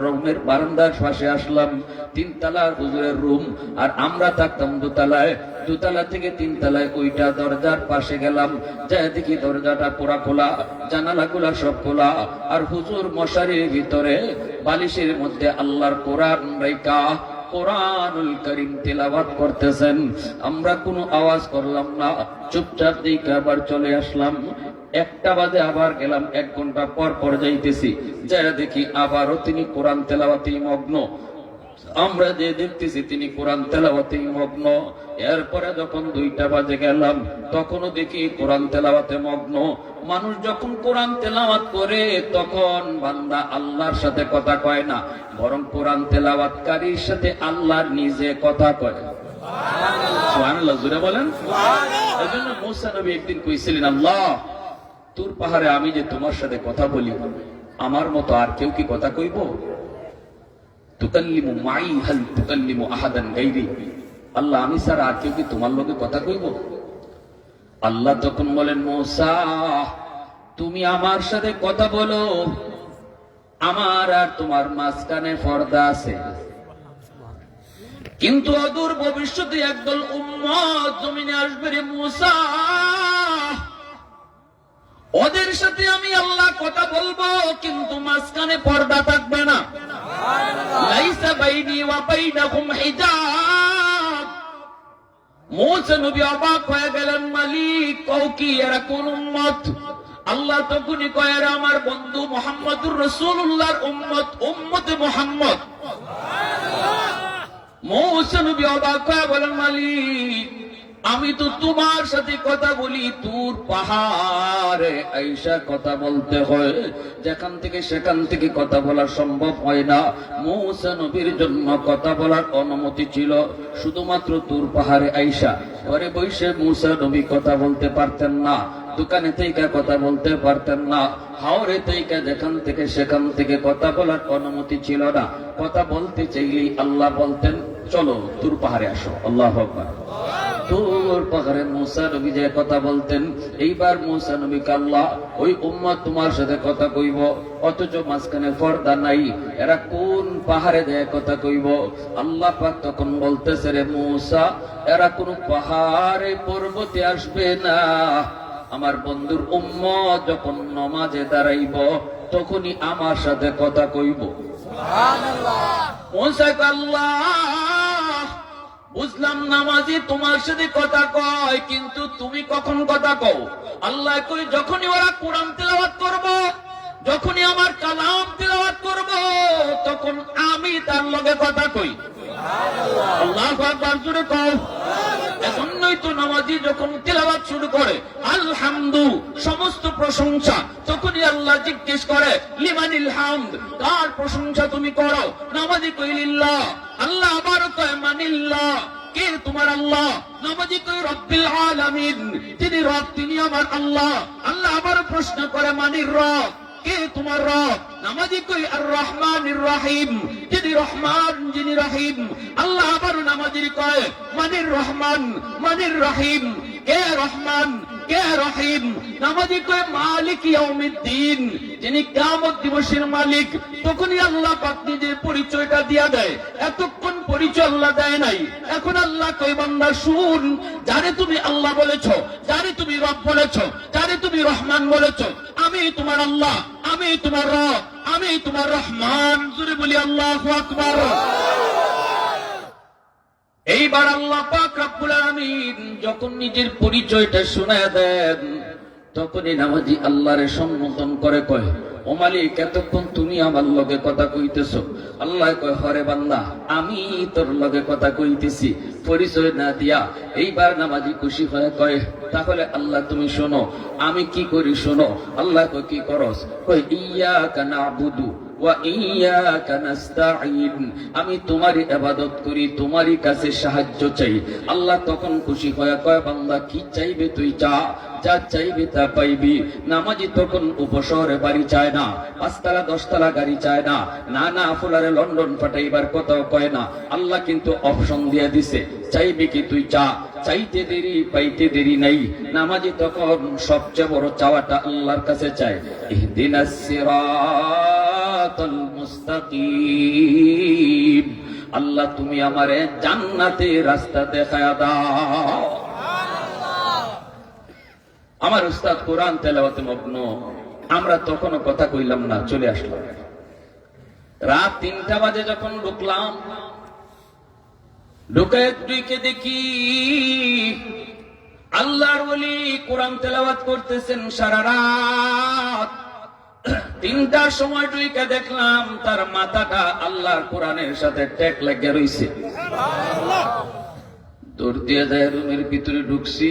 রুমের বারান্দার পাশে আসলাম, 3 তলার হুজুরের রুম, আর আমরা থাকতাম 2 তলায়। 2 তলা থেকে 3 তলায় ওইটা দরজার পাশে গেলাম, যাই দেখি দরজাটা পুরা খোলা, জানালাগুলা সব খোলা, আর হুজুর মশারির ভিতরে বালিশের মধ্যে আল্লাহর কোরআন রাইখা কোরআনুল কারীম তেলাওয়াত করতেছেন। আমরা কোনো আওয়াজ করলাম না, চুপচাপ দিকে আবার চলে আসলাম। 1টা বাজে আবার গেলাম, 1 ঘন্টা পর পর যাইতেছি, যারা দেখি আবারও তিনি কোরআন তেলাওয়াতেই মগ্ন। আমরা যে দেখতেছি তিনি কোরআন তেলাওয়াতেই মগ্ন। এরপরে যখন 2টা বাজে গেলাম, তখনও দেখি কোরআন তেলাওয়াতে মগ্ন। মানুষ যখন কোরআন তেলাওয়াত করে তখন বান্দা আল্লাহর সাথে কথা কয় না, বরং কোরআন তেলাওয়াতকারীর সাথে আল্লাহ নিজে কথা কয়। সুবহানাল্লাহ, জোরে বলেন। এজন্য মুসা নবী একদিন কইছিলেন, আল্লাহ তুর পাহাড়ে আমি যে তোমার সাথে কথা বলি, আমার মতো আর কেউ কি কথা কইব? তুকাল্লিমু মাই হাল তুকাল্লিমু আহাদান গায়রি, আল্লাহ আমি ছাড়া আর কেউ কি তোমার লগে কথা কইব? আল্লাহ তখন বলেন, মুসা তুমি আমার সাথে কথা বলো, আমার আর তোমার মাঝখানে পর্দা আছে, কিন্তু অদূর ভবিষ্যতে একদল উম্মত জমিনে আসবে রে মুসা, ওদের সাথে আমি আল্লাহ কথা বলবো, কিন্তু মাঝখানে পর্দা থাকবে না। লাইসা বাইনি ওয়া বাইনাহুম হিজাব, মুসা নবী অবাক হয়ে গেলেন, মালিক কও কি, এরা কোন উম্মত? আল্লাহ তখনই কয়, এরা আমার বন্ধু মুহাম্মদুর রাসূলুল্লাহর উম্মত, উম্মতে মুহাম্মদ। মুসা নবী অবাক হয়ে বলেন, মালিক আমি তো তোমার সাথে কথা বলি, তুর পাহাড়ে আইসা কথা বলতে হয়, যেখান থেকে সেখান থেকে কথা বলা সম্ভব হয় না। মুসা নবীর জন্য কথা বলার অনুমতি ছিল শুধুমাত্র তুর পাহাড়ে আইসা। ঘরে বসে মুসা নবী কথা বলতে পারতেন না, দোকানে থেকে কথা বলতে পারতেন না, হাওরে থেকে যেখান থেকে সেখান থেকে কথা বলার অনুমতি ছিল না। কথা বলতে চাইলেই আল্লাহ বলতেন, চলো তুর পাহাড়ে আসো। আল্লাহু আকবার। তুর পাহাড়ে মুসা নবী যে কথা বলতেন। এইবার মুসা নবীকে আল্লাহ, ওই উম্মত তোমার সাথে কথা কইব, অথচ মাঝখানে পর্দা নাই, এরা কোন পাহাড়ে যায় কথা কইব? আল্লাহ পাক তখন বলতেছে, রে মুসা, এরা কোন পাহাড়ে পর্বতে আসবে না। আমার বন্ধুর উম্মত যখন নামাজে দাঁড়াইব তখনই আমার সাথে কথা কইব। সুবহানাল্লাহ। মুসা কয়, আল্লাহ বুঝলাম নামাজি তোমার সাথে কথা কয়, কিন্তু তুমি কখন কথা কও? আল্লাহ কই, যখনই ওরা কোরআন তেলাওয়াত করব, যখনই আমার কালাম তেলাওয়াত করব, তখন আমি তার লগে কথা কই। সুবহানাল্লাহ। আল্লাহু আকবার জোরে কও। এজন্যই তো নামাজি যখন তেলাওয়াত শুরু করে, আলহামদু সমস্ত প্রশংসা, তখনই আল্লাহ জিজ্ঞেস করে, লিমানিল হামদ, কার প্রশংসা তুমি করো? নামাজি কই, লিল্লাহ। আল্লাহ আবারও কয়, মানিল্লাহ, কে তোমার আল্লাহ? নামাজি কই, রব্বিল আলামিন, যিনি রব তিনি আমার আল্লাহ। আল্লাহ আবারও প্রশ্ন করে, মানির রব, কে তোমার রব? নামাজি কই, আর রহমানির রহিম, যিনি রহমান যিনি রহিম। আল্লাহ আবারও নামাজির কয়, মানির রহমান মানির রহিম, কে রহমান কে রহিম? নামাজি কয়, মালিক ইয়াউমিদ্দিন, যিনি কিয়ামত দিবসের মালিক। তখনই আল্লাহ পাক নিজের পরিচয়টা দিয়া দেয়। এতক্ষণ পরিচয় আল্লাহ দেয় নাই। এখন আল্লাহ কয়, বান্দা শুন, যারে তুমি আল্লাহ বলেছো, যারে তুমি রব বলেছো, যারে তুমি রহমান বলেছো, আমি তোমার আল্লাহ, আমি তোমার রব, আমি তোমার রহমান। জোরে বলি আল্লাহু আকবার। এইবার আল্লাহ পাক রব্বুল আলামিন যখন নিজের পরিচয়টা শোনায় দেন, তখনই নামাজি আল্লাহরে সম্বোধন করে কয়, ও মালিক, এতক্ষণ তুমি আমার লগে কথা কইতেছো? আল্লাহ কয়, হরে বান্দা, আমি তোর লগে কথা কইতেছি, পরিচয় না দিয়া। এইবার নামাজি খুশি হয়ে কয়, তাহলে আল্লাহ তুমি শোনো, আমি কি করি শোনো। আল্লাহ কয়, কি করস? কয়, ইয়াকা না'বুদু ওয়া ইয়াকা নাস্তাঈন, আমি তোমারই ইবাদত করি, তোমারই কাছে সাহায্য চাই। আল্লাহ তখন খুশি হয়ে কয়, বান্দা কি চাইবে তুই চা, যা চাইবে তা পাইবি। নামাজি তখন উপশহরে বাড়ি চায় না, 5 তলা 10 তলা গাড়ি চায় না, না ফুলারে লন্ডন পাঠাইবার কথাও কয় না। আল্লাহ কিন্তু অপশন দিয়ে দিছে, চাইবে কি তুই চা, চাইতে দেরি পাইতে দেরি নাই। নামাজি তখন সবচেয়ে বড় চাওয়াটা আল্লাহর কাছে চায়, ইহদিনাস সিরাতাল মুস্তাকিম, আল্লাহ তুমি আমারে জান্নাতের রাস্তা দেখায়া দাও। আমার উস্তাদ কোরআন তেলাওয়াতে মগ্ন, আমরা তখনও কথা কইলাম না, চলে আসলাম। রাত 3টা বাজে যখন ঢুকলাম, ঢুকে দুইকে দেখি আল্লাহর ওলি কোরআন তেলাওয়াত করতেছেন সারা রাত। 3টার সময় ঢুকে দেখলাম তার মাথাটা আল্লাহর কোরআনের সাথে টেক লাগিয়ে রইছে। দৌড় দিয়ে যায় রুমের ভিতরে ঢুকছি,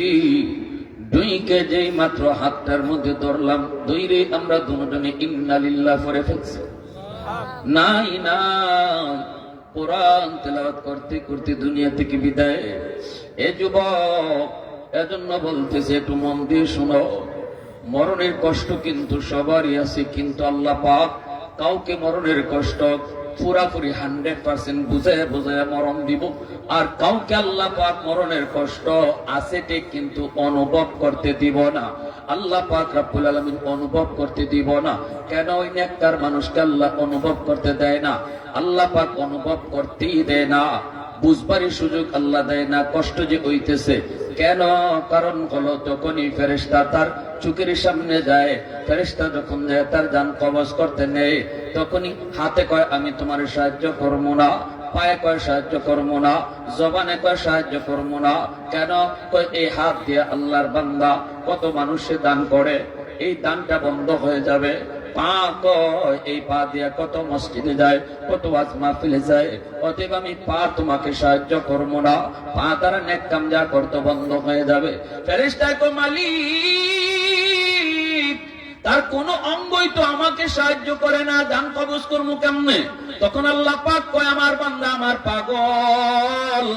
দুইকে যেই মাত্র হাতটার মধ্যে ধরলাম, দইরে আমরা দুজনে ইন্না লিল্লাহ পড়ে ফেলছি। নাই না, কোরআন তেলাওয়াত করতে করতে দুনিয়া থেকে বিদায়। এ যুবক, এজন্য বলতেছে একটু মন দিয়ে শোনো, মরণের কষ্ট কিন্তু সবারই আছে, কিন্তু আল্লাহ পাক কাউকে মরণের কষ্ট পুরাপুরি 100% বুঝায় বুঝায় মরণ দিব, আর কাউকে আল্লাহ পাক মরণের কষ্ট আছে ঠিক কিন্তু অনুভব করতে দিব না। আল্লাহ পাক রব্বুল আলামিন অনুভব করতে দিব না। কেন? ওই নেককার মানুষকে আল্লাহ অনুভব করতে দেয় না, আল্লাহ পাক অনুভব করতেই দেয় না, বুঝবারই সুযোগ আল্লাহ দেয় না কষ্ট যে হইতেছে। কেন? কারণ হলো যখনই ফেরেশতা তার চোখের সামনে যায়, ফেরেশতা যখন যায় তার জান কবজ করতে নেয়, তখনই হাতে কয় আমি তোমার সাহায্য করবো না, পায়ে কয় সাহায্য করবো না, জবানে কয় সাহায্য করবো না। কেন? কয় এই হাত দিয়ে আল্লাহর বান্দা কত মানুষে দান করে, এই দানটা বন্ধ হয়ে যাবে। পা কয় এই পা দিয়ে কত মসজিদে যায়, কত ওয়াজ মাহফিলে যায়, অতএব আমি পা তোমাকে সাহায্য করবো না, পা দ্বারা নেক কাম যা করতে বন্ধ হয়ে যাবে। ফেরেশতায় কয় মালিক, তার কোন অঙ্গই তো আমাকে সাহায্য করে না, দান কবজ করবো কেমনে? তখন আল্লাহ পাক কয় আমার বান্দা আমার পাগল,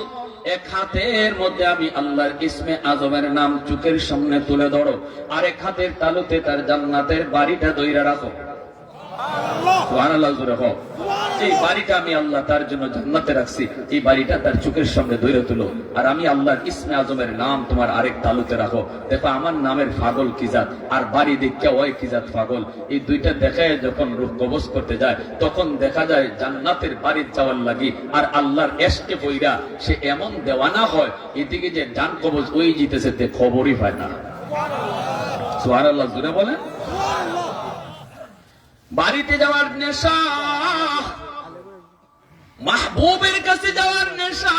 এক হাতের মধ্যে আমি আল্লাহর ইসমে আজমের নাম চোখের সামনে তুলে ধরো, আর এক হাতের তালুতে তার জান্নাতের বাড়িটা দইরা রাখো। সুবহানাল্লাহ জোরে হোক। এই বাড়িটা আমি আল্লাহ তার জন্য জান্নাতে রাখছি, এই বাড়িটা তার চোখের সামনে ধরে তুলো, আর আমি আল্লাহর ইসমে আজমের নাম তোমার আরেক তালুতে রাখো। দেখো আমার নামের পাগল কি জাত, আর বাড়ি দেখে ওই কি জাত পাগল। এই দুইটা দেখায় যখন রূহ কবজ করতে যায়, তখন দেখা যায় জান্নাতের বাড়ির যাওয়ার লাগি আর আল্লাহর এশকে বইরা সে এমন দেওয়ানা হয়, এদিকে যে ডান কবজ ওই জিতেছে তে খবরই পায় না। সুবহানাল্লাহ জোরে বলেন। বাড়িতে যাওয়ার নেশা, মাহবুবের কাছে যাওয়ার নেশা,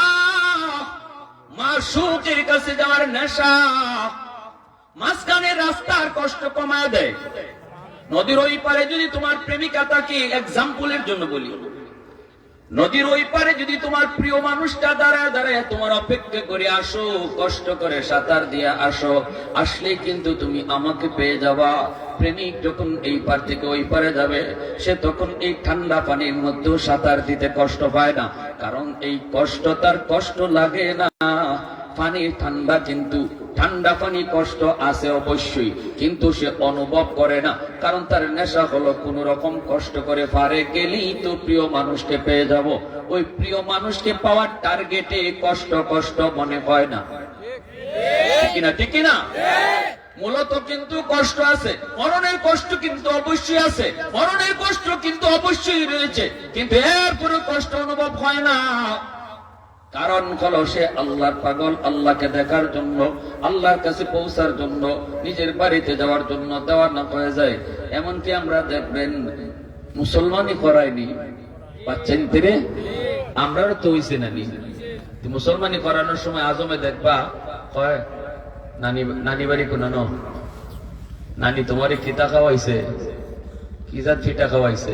মাশউকের কাছে যাওয়ার নেশা, মাঝখানে রাস্তার কষ্ট কমায় দেয়। নদীর ওই পারে যদি তোমার প্রেমিকা থাকে, এক্সাম্পলের জন্য বলি, নদীর ওই পারে যদি তোমার প্রিয় মানুষটা দাঁড়ায় দাঁড়ায় তোমার অপেক্ষা করে আসো, কষ্ট করে সাঁতার দিয়ে আসো, আসলে কিন্তু তুমি আমাকে পেয়ে যাবা। প্রেমিক যখন এই পার থেকে ওই পারে যাবে, সে তখন এই ঠান্ডা পানির মধ্যে সাঁতার দিতে কষ্ট পায় না, কারণ এই কষ্ট তার কষ্ট লাগে না। পানি ঠান্ডা, কিন্তু ঠান্ডা পানি কষ্ট আছে অবশ্যই, কিন্তু সে অনুভব করে না, কারণ তার নেশা হলো কোন রকম কষ্ট করে পারে গেলেই তো প্রিয় মানুষকে পেয়ে যাব। ওই প্রিয় মানুষকে পাওয়ার টার্গেটে কষ্ট কষ্ট মনে হয় না, ঠিক না? ঠিক না? মূলত কিন্তু কষ্ট আছে, মরণের কষ্ট কিন্তু অবশ্যই আছে, মরণের কষ্ট কিন্তু অবশ্যই রয়েছে, কিন্তু এর কোনো কষ্ট অনুভব হয় না। কারণ হলো সে আল্লাহর পাগল, আল্লাহকে দেখার জন্য, আল্লাহর কাছে পৌঁছার জন্য, নিজের বাড়িতে যাওয়ার জন্য দেওয়ানা হয়ে যায়। এমনকি আমরা দেখবেন মুসলমানই করায়নি, পাচ্ছেন তীরে আমরাও তো হইছে নানি, মুসলমানি করানোর সময় আজমে দেখবা হয় নানি, নানি বাড়ি কোনানো, নানি তোমারে কিতা খাওয়াইছে, কি জাত ফিটা খাওয়াইছে,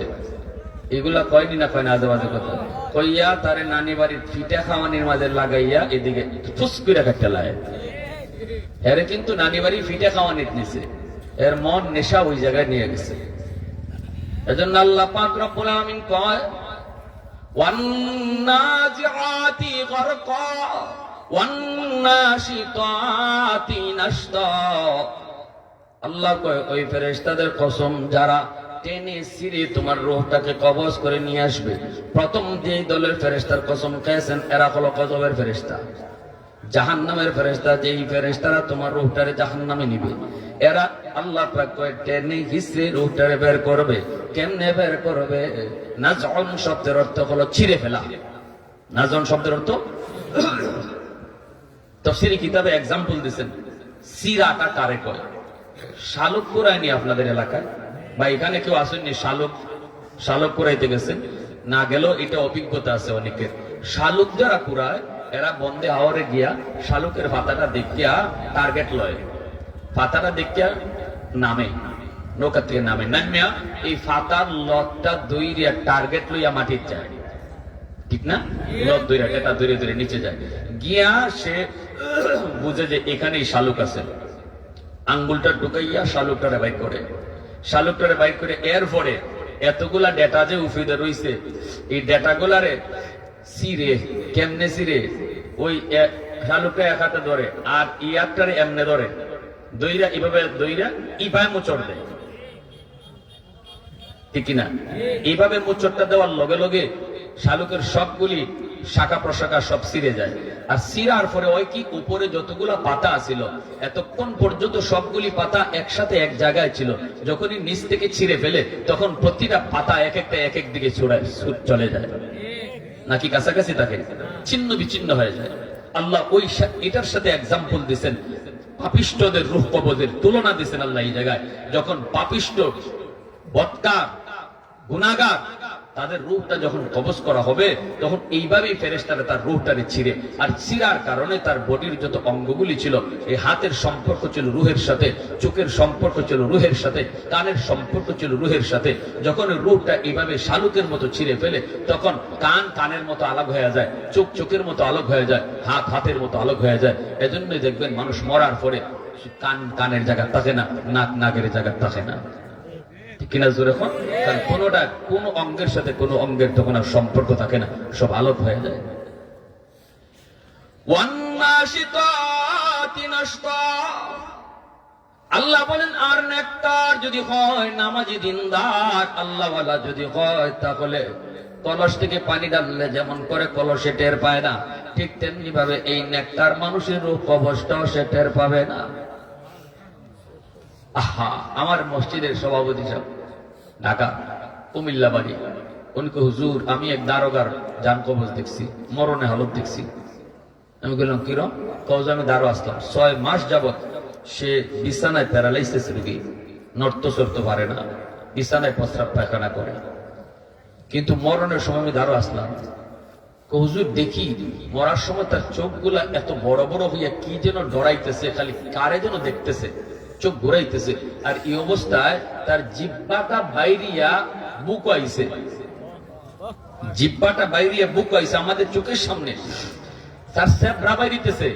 এগুলা কয়নি না কয় না? আজে বাজে কথা কইয়া তারে নানি বাড়ির ফিটা খাওয়ানির মাঝে লাগাইয়া এদিকে ফুস করে কাটতে লাগে। এর কিন্তু নানি বাড়ি ফিটা খাওয়ানির নিছে, এর মন নেশা ওই জায়গায় নিয়ে গেছে। এজন্য আল্লাহ পাক রব্বুল আলামিন কয় ওয়ান্নাজিআতি গরকা ওয়ান্নাশিতাতি নাশতা। আল্লাহ কয় ওই ফেরেশতাদের কসম যারা টেনে ছিঁড়ে তোমার রূহটাকে কবজ করে নিয়ে আসবে। প্রথম যে দলের ফেরেশতার কসম খেয়েছেন এরা হলো গজবের ফেরেশতা, জাহান্নামের ফেরেশতা। যেই ফেরেশতারা তোমার রূহটারে জাহান্নামে নিবে, এরা আল্লাহ পাক কয় টেনে হিসড়ে রূহটারে বের করবে। কেমনে বের করবে? নাজউন শব্দের অর্থ হলো ছিঁড়ে ফেলা। নাজউন শব্দের অর্থ, তাফসীরি কিতাবে এক্সাম্পল দিয়েছেন সিরাটা কারে কয়। শালুক কুরাইনি আপনাদের এলাকায় বা এখানে কেউ আসেননি শালুক, শালুক কুরাইতে গেছেন না, গেলেও এটা অভিজ্ঞতা আছে অনেকের। শালুক যারা কুরায় এরা বন্দে হাওরে গিয়া শালুকের পাতাটা দেখিয়া টার্গেট লয়, পাতাটা দেখিয়া নামে, নৌকা থেকে নামে, নামিয়া এই পাতার লতটা দইরিয়া টার্গেট লইয়া মাটির যায়, ঠিক না? লত দইরা এটা দইরে দইরে নিচে যায়, গিয়া সে বুঝে যে এখানেই শালুক আছে, আঙ্গুলটা ঢুকাইয়া শালুকটারে বাইক করে, শালুকটারে বাইক করে এরপরে এতগুলা ডেটা যে উফিদে রইছে এই ডেটাগুলারে সিরে, কেমনে সিরে? ওই শালুকটা এক হাতে ধরে আর ইয়ারটারে এমনে ধরে দইরা, এইভাবে দইরা ইভাবে মোচড় দেয়, ঠিক না? এইভাবে মোচড়টা দেওয়ার লগে লগে শালুকের সবগুলি শাখা প্রশাখা সব ছিঁড়ে যায়। আর ছিঁড়ার পরে ওই কি উপরে যতগুলা পাতা ছিল এতক্ষণ পর্যন্ত সবগুলি পাতা একসাথে এক জায়গায় ছিল, যখনই নিচ থেকে ছিঁড়ে ফেলে তখন প্রতিটা পাতা এক একটা এক এক দিকে চলে যায়, নাকি কাছাকাছি থাকে, ছিন্ন বিচ্ছিন্ন হয়ে যায়। আল্লাহ ওই এটার সাথে এক্সাম্পল দিচ্ছেন, পাপিষ্ঠদের রূহ কবজের তুলনা দিচ্ছেন আল্লাহ এই জায়গায়। যখন পাপিষ্ঠ, বদকার, গুনাহগার তাদের রূহটা যখন কবজ করা হবে তখন এইভাবেই ফেরেশতারা তার রূহটারে ছিঁড়ে, আর ছিঁড়ার কারণে তার বডির যত অঙ্গগুলি ছিল, এই হাতের সম্পর্ক ছিল রূহের সাথে, চোখের সম্পর্ক ছিল রূহের সাথে, কানের সম্পর্ক ছিল রূহের সাথে। যখন রূহটা এইভাবে শালুকের মতো ছিঁড়ে ফেলে তখন কান কানের মতো আলাগ হয়ে যায়, চোখ চোখের মতো আলাগ হয়ে যায়, হাত হাতের মতো আলাগ হয়ে যায়। এজন্যই দেখবেন মানুষ মরার পরে কান কানের জায়গা থাকে না, নাক নাকের জায়গা থাকে না, কিনা জোরে এখন? কারণ কোনোটা কোন অঙ্গের সাথে কোন অঙ্গের তখন আর সম্পর্ক থাকে না, সব আলোক হয়ে যায়। আল্লাহ বলেন, আর নেককার যদি হয়, নামাজি দিনদার আল্লাহওয়ালা যদি হয়, তাহলে কলস থেকে পানি ডাললে যেমন করে কলসে টের পায় না, ঠিক তেমনি ভাবে এই নেককার মানুষের রূহ কবজটাও সে টের পাবে না। আহা, আমার মসজিদের সভাপতি সাহেব ঢাকা কুমিল্লা বাড়ি, উনকে হুজুর আমি এক দারোগার জান কবজ দেখছি, মরণে হালত দেখছি। আমি বললাম কিরম? কবজ আমি দারো আসলাম, 6 মাস যাবত সে বিছানায় প্যারালাইসিস রোগী, নড়তে চড়তে পারে না, বিছানায় প্রস্রাব পায়খানা করে, কিন্তু মরণের সময় আমি দারো আসলাম। হুজুর দেখি মরার সময় তার চোখগুলা এত বড় বড় হইয়া কি যেন ডরাইতেছে, খালি কারে যেন দেখতেছে, চোখ ঘুরাইতেছে, আর এই অবস্থায় তার জিহ্বাটা বাইরিয়া বুক আইছে, জিহ্বাটা বাইরিয়া বুক আইছে আমাদের চোখের সামনে, তার সেবরা বাইরিতেছে,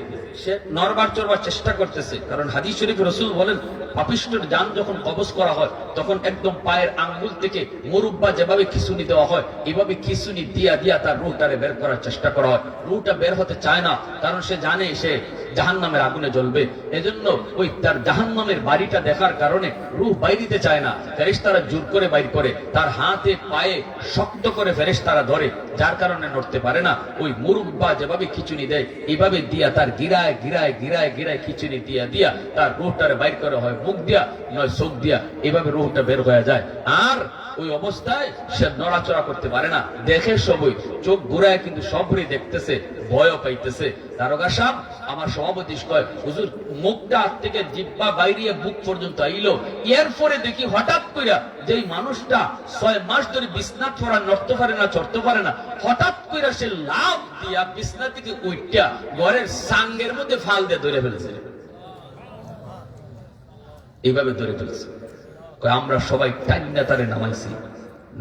সে নরবার চড়বার চেষ্টা করতেছে। কারণ হাদিস শরীফে রাসূল বলেন, পাপিষ্ঠের জান যখন কবজ করা হয় তখন একদম পায়ের আঙ্গুল থেকে মুরব্বা যেভাবে খিঁচুনি দেওয়া হয়, এভাবে খিঁচুনি দিয়া দিয়া তার রূহটারে বের করার চেষ্টা করা হয়। রূহটা বের হতে চায় না, কারণ সে জানে সে জাহান্নামের আগুনে জ্বলবে। এজন্য ওই তার জাহান্নামের বাড়িটা দেখার কারণে রূহ বাইরিতে চায় না, ফেরেশতারা জোর করে বাইর করে, তার হাতে পায়ে শক্ত করে ফেরেশতারা ধরে, যার কারণে নড়তে পারে না। ওই মুরব্বা যেভাবে খিঁচুনি দেয়, এইভাবে দিয়া তার গিরায় গিরায় গিরায় গিরায় খিঁচুনি দিয়া দিয়া তার রূহটারে বাইর করা হয়, মুখ দিয়া নয় চোখ দিয়া, এভাবে রূহটা বের হয়ে যায়। আর ওই অবস্থায় সে নড়াচড়া করতে পারে না, দেখে সবই, চোখ ঘুরায় কিন্তু সবই দেখতেছে, ভয়ও পাইতেছে। দারোগা সাহেব আমার সভাপতি কয়, হুজুর মুখটা থেকে জিহ্বা বাইরিয়ে বুক পর্যন্ত আইলো, এরপরে দেখি হঠাৎ কইরা যেই মানুষটা 6 মাস ধরে বিছনাত পড়া, নড়তে পারে না, চড়তে পারে না, হঠাৎ কইরা সে লাফ দিয়া বিছনা থেকে উঠা ঘরের সাঙ্গের মধ্যে ফাল দিয়ে ধরে ফেলেছে, এইভাবে ধরে ফেলেছে। আমরা সবাই টাইনা তারে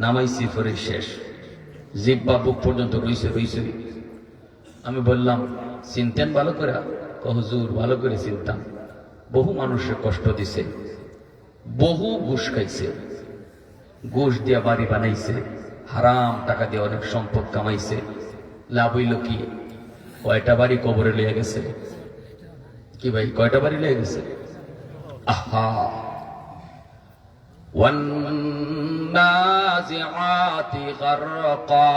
নামাইছি পরে শেষ, জিহ্বা বুক পর্যন্ত রইছে। আমি বললাম, চিনতেন ভালো করে? হুজুর ভালো করে চিনতাম, বহু মানুষের কষ্ট দিছে, বহু ঘুষ খাইছে, ঘুষ দিয়া বাড়ি বানাইছে, হারাম টাকা দিয়ে অনেক সম্পদ কামাইছে, লাভ হইল কি? কয়টা বাড়ি কবরে লিয়ে গেছে। কি ভাই, কয়টা বাড়ি লিয়ে গেছে? আহা, ওয়ান্নাজিআতি গারকা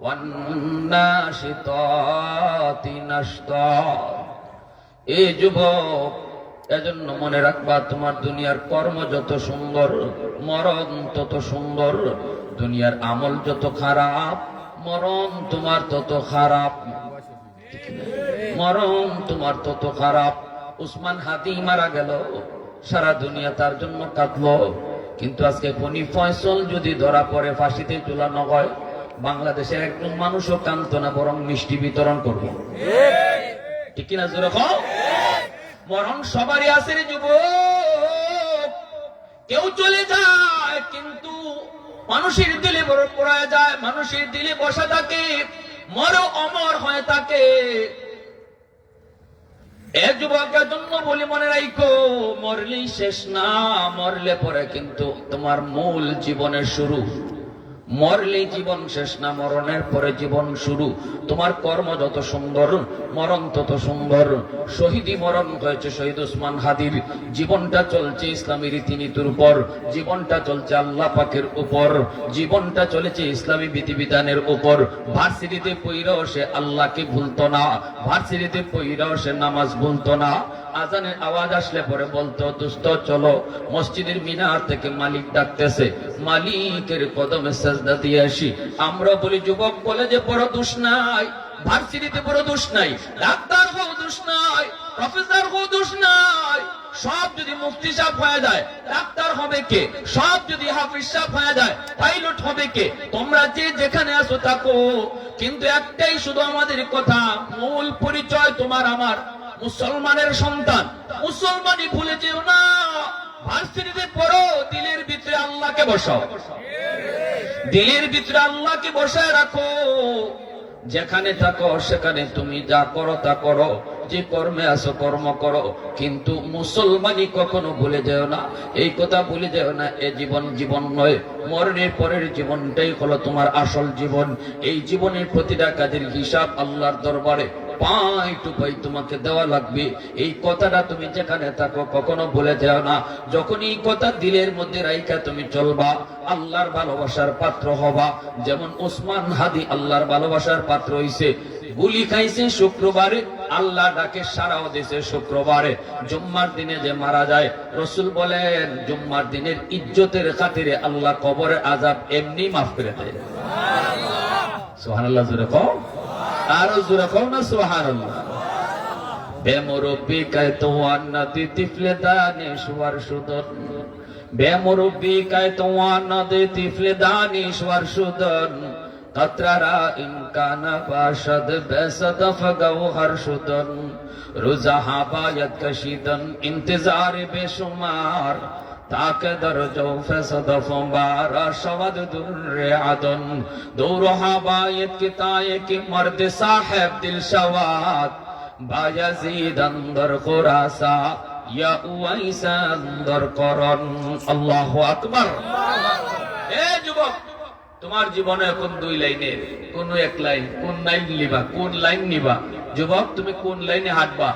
ওয়ান্নাশিতাতি নাশতা। এই যুবক, এজন্য মনে রাখবা, তোমার দুনিয়ার কর্ম যত সুন্দর, মরণ তত সুন্দর। দুনিয়ার আমল যত খারাপ, মরণ তোমার তত খারাপ, মরণ তোমার তত খারাপ। উসমান হাদি মারা গেল, সারা দুনিয়া তার জন্য কাঁদলো, কিন্তু আজকে খনি ফয়সল যদি ধরা পড়ে ফাঁসিতে ঝুলানো হয়, বাংলাদেশের একজন মানুষও কান্ত না, বরং মিষ্টি বিতরণ করবো, ঠিক কিনা জোরে কও? মরণ সবারই আছে রে যুবক, কেউ চলে যায় কিন্তু মানুষের দিলে বড় পড়া যায়, মানুষের দিলে বসা থাকে, মরো অমর হয়ে থাকে। এক যুবকের জন্য বলি, মনে রাখো, মরলেই শেষ না, মরলে পরে কিন্তু তোমার মূল জীবনের শুরু। মরলে জীবন শেষ না, মরণের পরে জীবন শুরু। তোমার কর্ম যত সুন্দর, মরণ তত সুন্দর। শহীদি মরণ হয়েছে শহীদ উসমান হাদির। জীবনটা চলছে ইসলামী রীতিনীতির উপর, জীবনটা চলছে আল্লাহ পাকের উপর, জীবনটা চলেছে ইসলামী বিধিবিধানের উপর। ভার্সিটিতে পইরাও সে আল্লাহকে ভুলতো না, ভার্সিটিতে পইরাও সে নামাজ ভুলতো না। আজানের আওয়াজ আসলে পরে বলতো, দোস্ত চলো মসজিদের মিনার থেকে মালিক ডাকতেছে, মালিকের কদমে সাজদা দিয়ে আসি। আমরা বলি, যুবক কলেজে বড় দোষ নাই, ভার্সিটিতে বড় দোষ নাই, ডাক্তার হও দোষ নাই, প্রফেসর হও দোষ নাই, সব যদি মুফতি সাহেব হয়ে যায়, ডাক্তার হবে কে? সব যদি হাফিজ সাহেব হয়ে যায়, পাইলট হবে কে? তোমরা যে যেখানে আসো থাকো, কিন্তু একটাই শুধু আমাদের কথা, মূল পরিচয় তোমার আমার মুসলমানের সন্তান। মুসলমানই ভুলে যেও না। ভার্সিটিতে পড়ো, দিলের ভিতরে আল্লাহকে বসাও, দিলের ভিতরে আল্লাহকে বসায় রাখো। যেখানে থাকো সেখানে তুমি যা করো তা করো, যে কর্মে আসো কর্ম করো, কিন্তু মুসলমানই কখনো ভুলে যেও না। এই কথা ভুলে যেও না, এ জীবন জীবন নয়, মরণের পরের জীবনটাই হলো তোমার আসল জীবন। এই জীবনের প্রতিটা কাজের হিসাব আল্লাহর দরবারে পাই টু পাই তোমাকে দেওয়া লাগবে। এই কথাটা তুমি যেখানে থাকো কখনো ভুলে যাও না। যখন এই কথা দিলের মধ্যে রাইখা তুমি চলবা, আল্লাহর ভালোবাসার পাত্র হবা। যেমন ওসমান হাদি আল্লাহর ভালোবাসার পাত্র হইছে। গুলি খাইছে শুক্রবারে, আল্লাহ ডাকে সারাও দিয়েছে শুক্রবারে। জুম্মার দিনে যে মারা যায়, রসুল বলেন জুম্মার দিনের ইজ্জতের খাতিরে আল্লাহ কবরের আযাব এমনি মাফ করে দেয়। সুবহানাল্লাহ, জোরে কও, আরো জোরে কও না সুবহানাল্লাহ। বেমুরব্বি কায়তওয়ান নদী তিফলে দানেশ্বর সুদন, বেমুরব্বি কায়তওয়ান নদী তিফলে দানেশ্বর সুদন, قطرا امکان باشد بے صدف گوہر شدن، روزہ باید کشیدن انتظار بے شمار، تاکہ در جوف صدف بارا شود در عدن، دورہا باید کتائے کی مرد صاحب دل شواد، بایزید اندر خراسا یا اویس اندر قرن۔ اللہ اکبر۔ اے যুবক, তোমার জীবনে এখন দুই লাইনের, কোন এক লাইন, কোন লাইন নিবা, কোন লাইন নিবা? যুবক, তুমি কোন লাইনে হাঁটবা?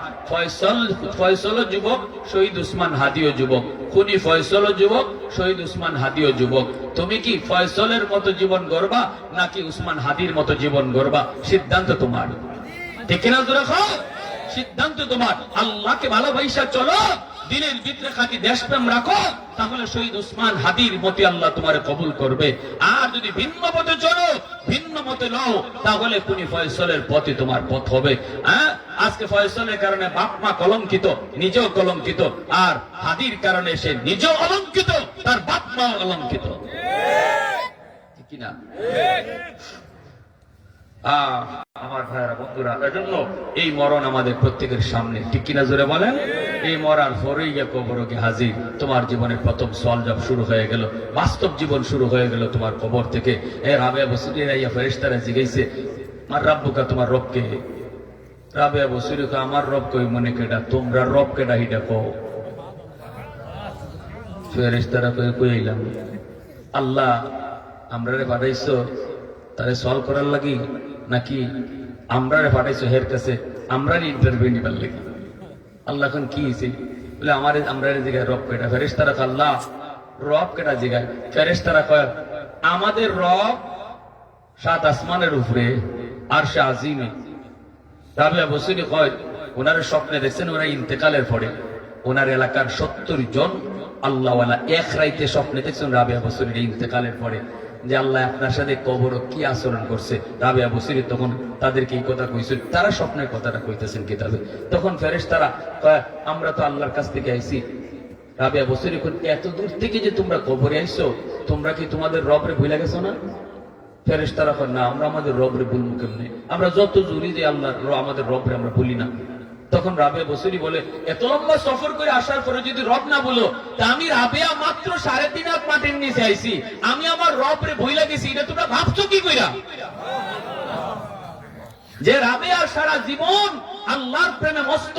ফয়সল যুবক, শহীদ উসমান হাদিও যুবক। খুনি ফয়সল যুবক, শহীদ উসমান হাদিও যুবক। তুমি কি ফয়সলের মতো জীবন গড়বা নাকি উসমান হাদির মতো জীবন গড়বা? সিদ্ধান্ত তোমার, ঠিক না? জোরে খাও, সিদ্ধান্ত তোমার। আল্লাহকে ভালোবাসা চলো, দিনের ভিতরে খাঁটি দেশপ্রেম রাখো, তাহলে শহীদ উসমান হাদির মতে আল্লাহ তোমার কবুল করবে। আর যদি ভিন্ন পথে চলো, ভিন্ন মতে লও, তাহলে কোনি ফয়সলের পথে তোমার পথ হবে। আজকে ফয়সলের কারণে বাপ মা কলঙ্কিত, নিজেও কলঙ্কিত, আর হাদির কারণে সে নিজেও অলঙ্কিত, তার বাপ মা অলঙ্কিত, ঠিক কিনা? আমার ভাইরা বন্ধুরা, এজন্য এই মরণ আমাদের প্রত্যেকের সামনে, ঠিক কিনা? জোরে বলেন। এই মরার পরেই গিয়ে কবরকে হাজির। তোমার জীবনের প্রথম সওয়াল শুরু হয়ে গেল, বাস্তব জীবন শুরু হয়ে গেল তোমার কবর থেকে। রাবেয়া বসুরি রাইয়া ফেরেশতারা জিজ্ঞাসে, আমার রাব্বুকা, তোমার রব কে? রাবেয়া বসুরি কয়, আমার রব কই মনে কেডা, তোমরা রব কেডা হিডা কও। ফেরেশতারা কয়, কই আইলাম? আল্লাহ আমরারে পাঠাইছো তারে সওয়াল করার লাগি, নাকি আমরারে পাঠাইছো হের কাছে আমরারই ইন্টারভিউ নিবার লাগি? আল্লাহ এখন কি হয়েছে বলে, আমার আমরারে জিগায় রব কেটা? ফেরেশতারা কয়, আল্লাহ রব কেটা জিগায়? ফেরেশতারা কয়, আমাদের রব সাত আসমানের উপরে আরশে আজিমে। রাবেয়া বসুরি কয়, ওনার স্বপ্নে দেখছেন, ওরা ইন্তেকালের পরে ওনার এলাকার 70 জন আল্লাহওয়ালা এক রাইতে স্বপ্নে দেখছেন রাবেয়া বসুরির ইন্তেকালের পরে, যে আল্লাহ আপনার সাথে কবর কি আচরণ করছে। রাবেয়া বসুরি তখন তাদেরকে এই কথা কইছে, তারা স্বপ্নের কথাটা কইতেছেন কিতাবে। তখন ফেরেশতারা কয়, আমরা তো আল্লাহর কাছ থেকে আইছি। রাবেয়া বসুরি কয়, এত দূর থেকে যে তোমরা কবরে আইছো, তোমরা কি তোমাদের রবরে ভুলে গেছো না? ফেরেশতারা কয়, না, আমরা আমাদের রবরে ভুলবো কেমনে? আমরা যত জুরি যে আল্লাহ আমাদের রবরে আমরা ভুলি না। তখন রাবেয়া বসুরি বলে, এত লম্বা সফর করে আসার পরে যদি রব না বলো, তা আমি রাবেয়া মাত্র 3.5 হাত মাটির নিচে আইছি, আমি আমার রবরে ভুলে গেছি, এটা তোমরা ভাবছো কি কইরা? যে রাবেয়া সারা জীবন আল্লাহর প্রেমে মস্ত,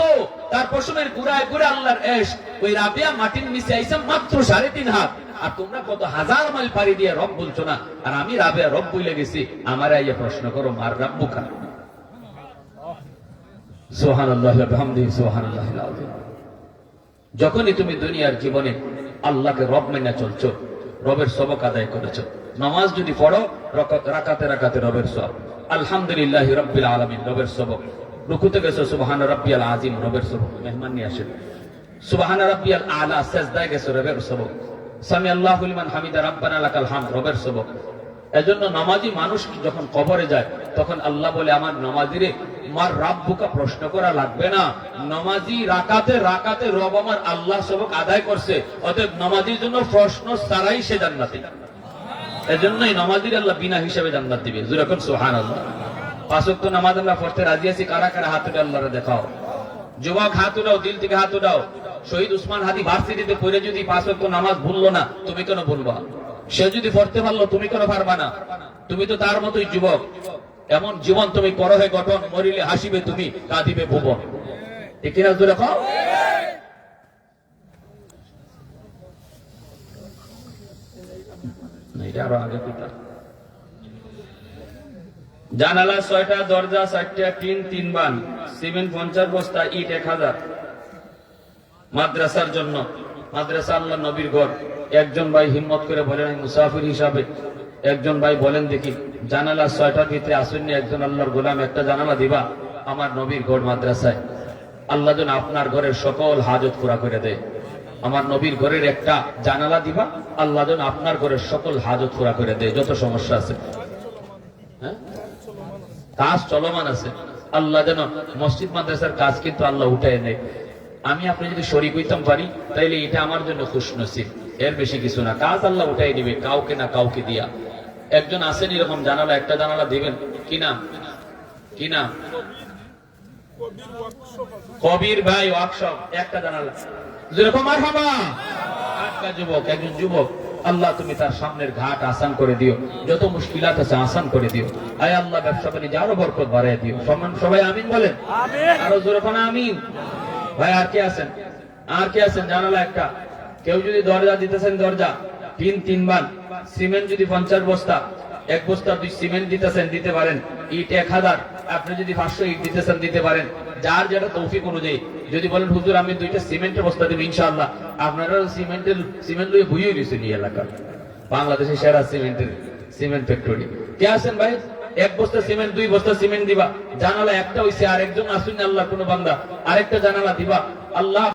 তার পশমের গুড়ায় গুড়ে আল্লাহর ইশক, ওই রাবেয়া মাটির নিচে আইছে মাত্র 3.5 হাত, আর তোমরা কত হাজার মাইল পাড়ি দিয়ে রব বলছো না, আর আমি রাবেয়া রব ভুলে গেছি। আমার আইয়া প্রশ্ন করো, মার রাব্বুকা? সুবহানাল্লাহ ওয়া বিহামদিহি সুবহানাল্লাহিল আযীম। যখনই তুমি দুনিয়ার জীবনে আল্লাহকে রব মেনে চলছো, রবের সবক আদায় করেছো, নামাজ যদি পড়ো রাকাতে রাকাতে রবের সবক, আলহামদুলিল্লাহি রাব্বিল আলামিন রবের সবক, রুকুতে গেছো সুবহান রাব্বিয়াল আযীম রবের সবক, মেহমান নিয়ে আসেন সুবহান রাব্বিয়াল আলা, সিজদায় গেছো রবের সবক, সামি আল্লাহু লিমান হামিদা রাব্বানা লাকাল হামদ রবের সবক। এজন্য নামাজি মানুষ যখন কবরে যায়, তখন আল্লাহ বলে, আমার নামাজিরে মার রাব্বুকা প্রশ্ন করা লাগবে না। নামাজি রাকাতে রাকাতে রব আমার আল্লাহ সবক আদায় করছে, অতএব নামাজির জন্য প্রশ্ন ছাড়াই সে জান্নাতি। এজন্যই নামাজির আল্লাহ বিনা হিসাবে জান্নাত দিবে। যখন সুবহানাল্লাহ। পাঁচ ওয়াক্ত নামাজ আমরা পড়তে রাজি আছি, কারা কারা হাত উঠে আল্লাহরে দেখাও। যুবক হাত উঠাও, দিল থেকে হাত উঠাও। শহীদ উসমান হাদি ভার্সিটিতে পড়ে যদি পাঁচ ওয়াক্ত নামাজ ভুললো না, তুমি কেন ভুলবা? সে যদি পড়তে পারলো, তুমি কেন পারবা না? তুমি তো তার মতোই যুবক। এমন জীবন তুমি করো হে গঠন, মরিলে হাসিবে তুমি, কাঁদিবে ভুবন। ঠিক কিনা জোরে কও? এটা আরো আগে কথা। জানালা 6টা, দরজা 4টা, টিন 3 বান, সিমেন্ট 50 বস্তা, ইট 1000। মাদ্রাসার জন্য, মাদ্রাসা আল্লাহ নবীর ঘর। একজন ভাই হিম্মত করে বলেন, আমি মুসাফির হিসাবে, একজন ভাই বলেন দেখি, জানালা 6টার ভিতরে আসেননি একজন আল্লাহর গোলাম, একটা জানালা দিবা আমার নবীর ঘর মাদ্রাসায়। আল্লাহ যেন আপনার ঘরের সকল হাজত পুরা করে দেয়। আমার নবীর ঘরের একটা জানালা দিবা, আল্লাহ যেন আপনার ঘরের সকল হাজত পুরা করে দেয়। যত সমস্যা আছে, হ্যাঁ, কাজ চলমান আছে, আল্লাহ যেন মসজিদ মাদ্রাসার কাজ কিন্তু আল্লাহ উঠায় নেয়। আমি আপনি যদি শরীক হইতাম পারি, তাইলে এটা আমার জন্য খুশনসিব, এর বেশি কিছু না। কাজ আল্লাহ উঠাই দিবে কাউকে না কাউকে দিয়া। একজন আসেন এরকম জানালা, একটা জানালা দিবেন। কি নাম? কি নাম? কবির ভাই ওয়ার্কশপ, একটা জানালা। যেরকম মারহাবা। আটকা যুবক, একজন যুবক, আল্লাহ তুমি তার সামনের ঘাট আসান করে দিও, যত মুশকিলাত আছে আসান করে দিও। আয় আল্লাহ ব্যবসা বাণিজ্যে আরো বরকত বাড়ায় দিও। সবাই আমিন বলেন। আরো জোরে কোন আমিন। ভাই আর কে আছেন? আর কে আছেন? জানালা একটা। কেউ যদি দরজা দিতেছেন, দরজা টিন 3 বান, সিমেন্ট যদি 50 বস্তা, 1 বস্তা 2 সিমেন্ট দিতেছেন, দিতে পারেন। ইট 1000, আপনি যদি 500 ইট দিতেছেন, দিতে পারেন। যার যেটা তৌফিক অনুযায়ী। যদি বলেন হুজুর আমি 2টা সিমেন্টের বস্তা দেব, ইনশাআল্লাহ আপনারা সিমেন্ট লইয়ে ভুইয়ে গেছেন এই এলাকা। বাংলাদেশের সেরা সিমেন্ট ফ্যাক্টরি। কে আছেন ভাই? 1 বস্তা সিমেন্ট, 2 বস্তা সিমেন্ট দিবা। জানালা একটা হইছে, আর একজন আসুন আল্লাহ কোন বান্দা, আরেকটা জানালা দিবা। আল্লাহ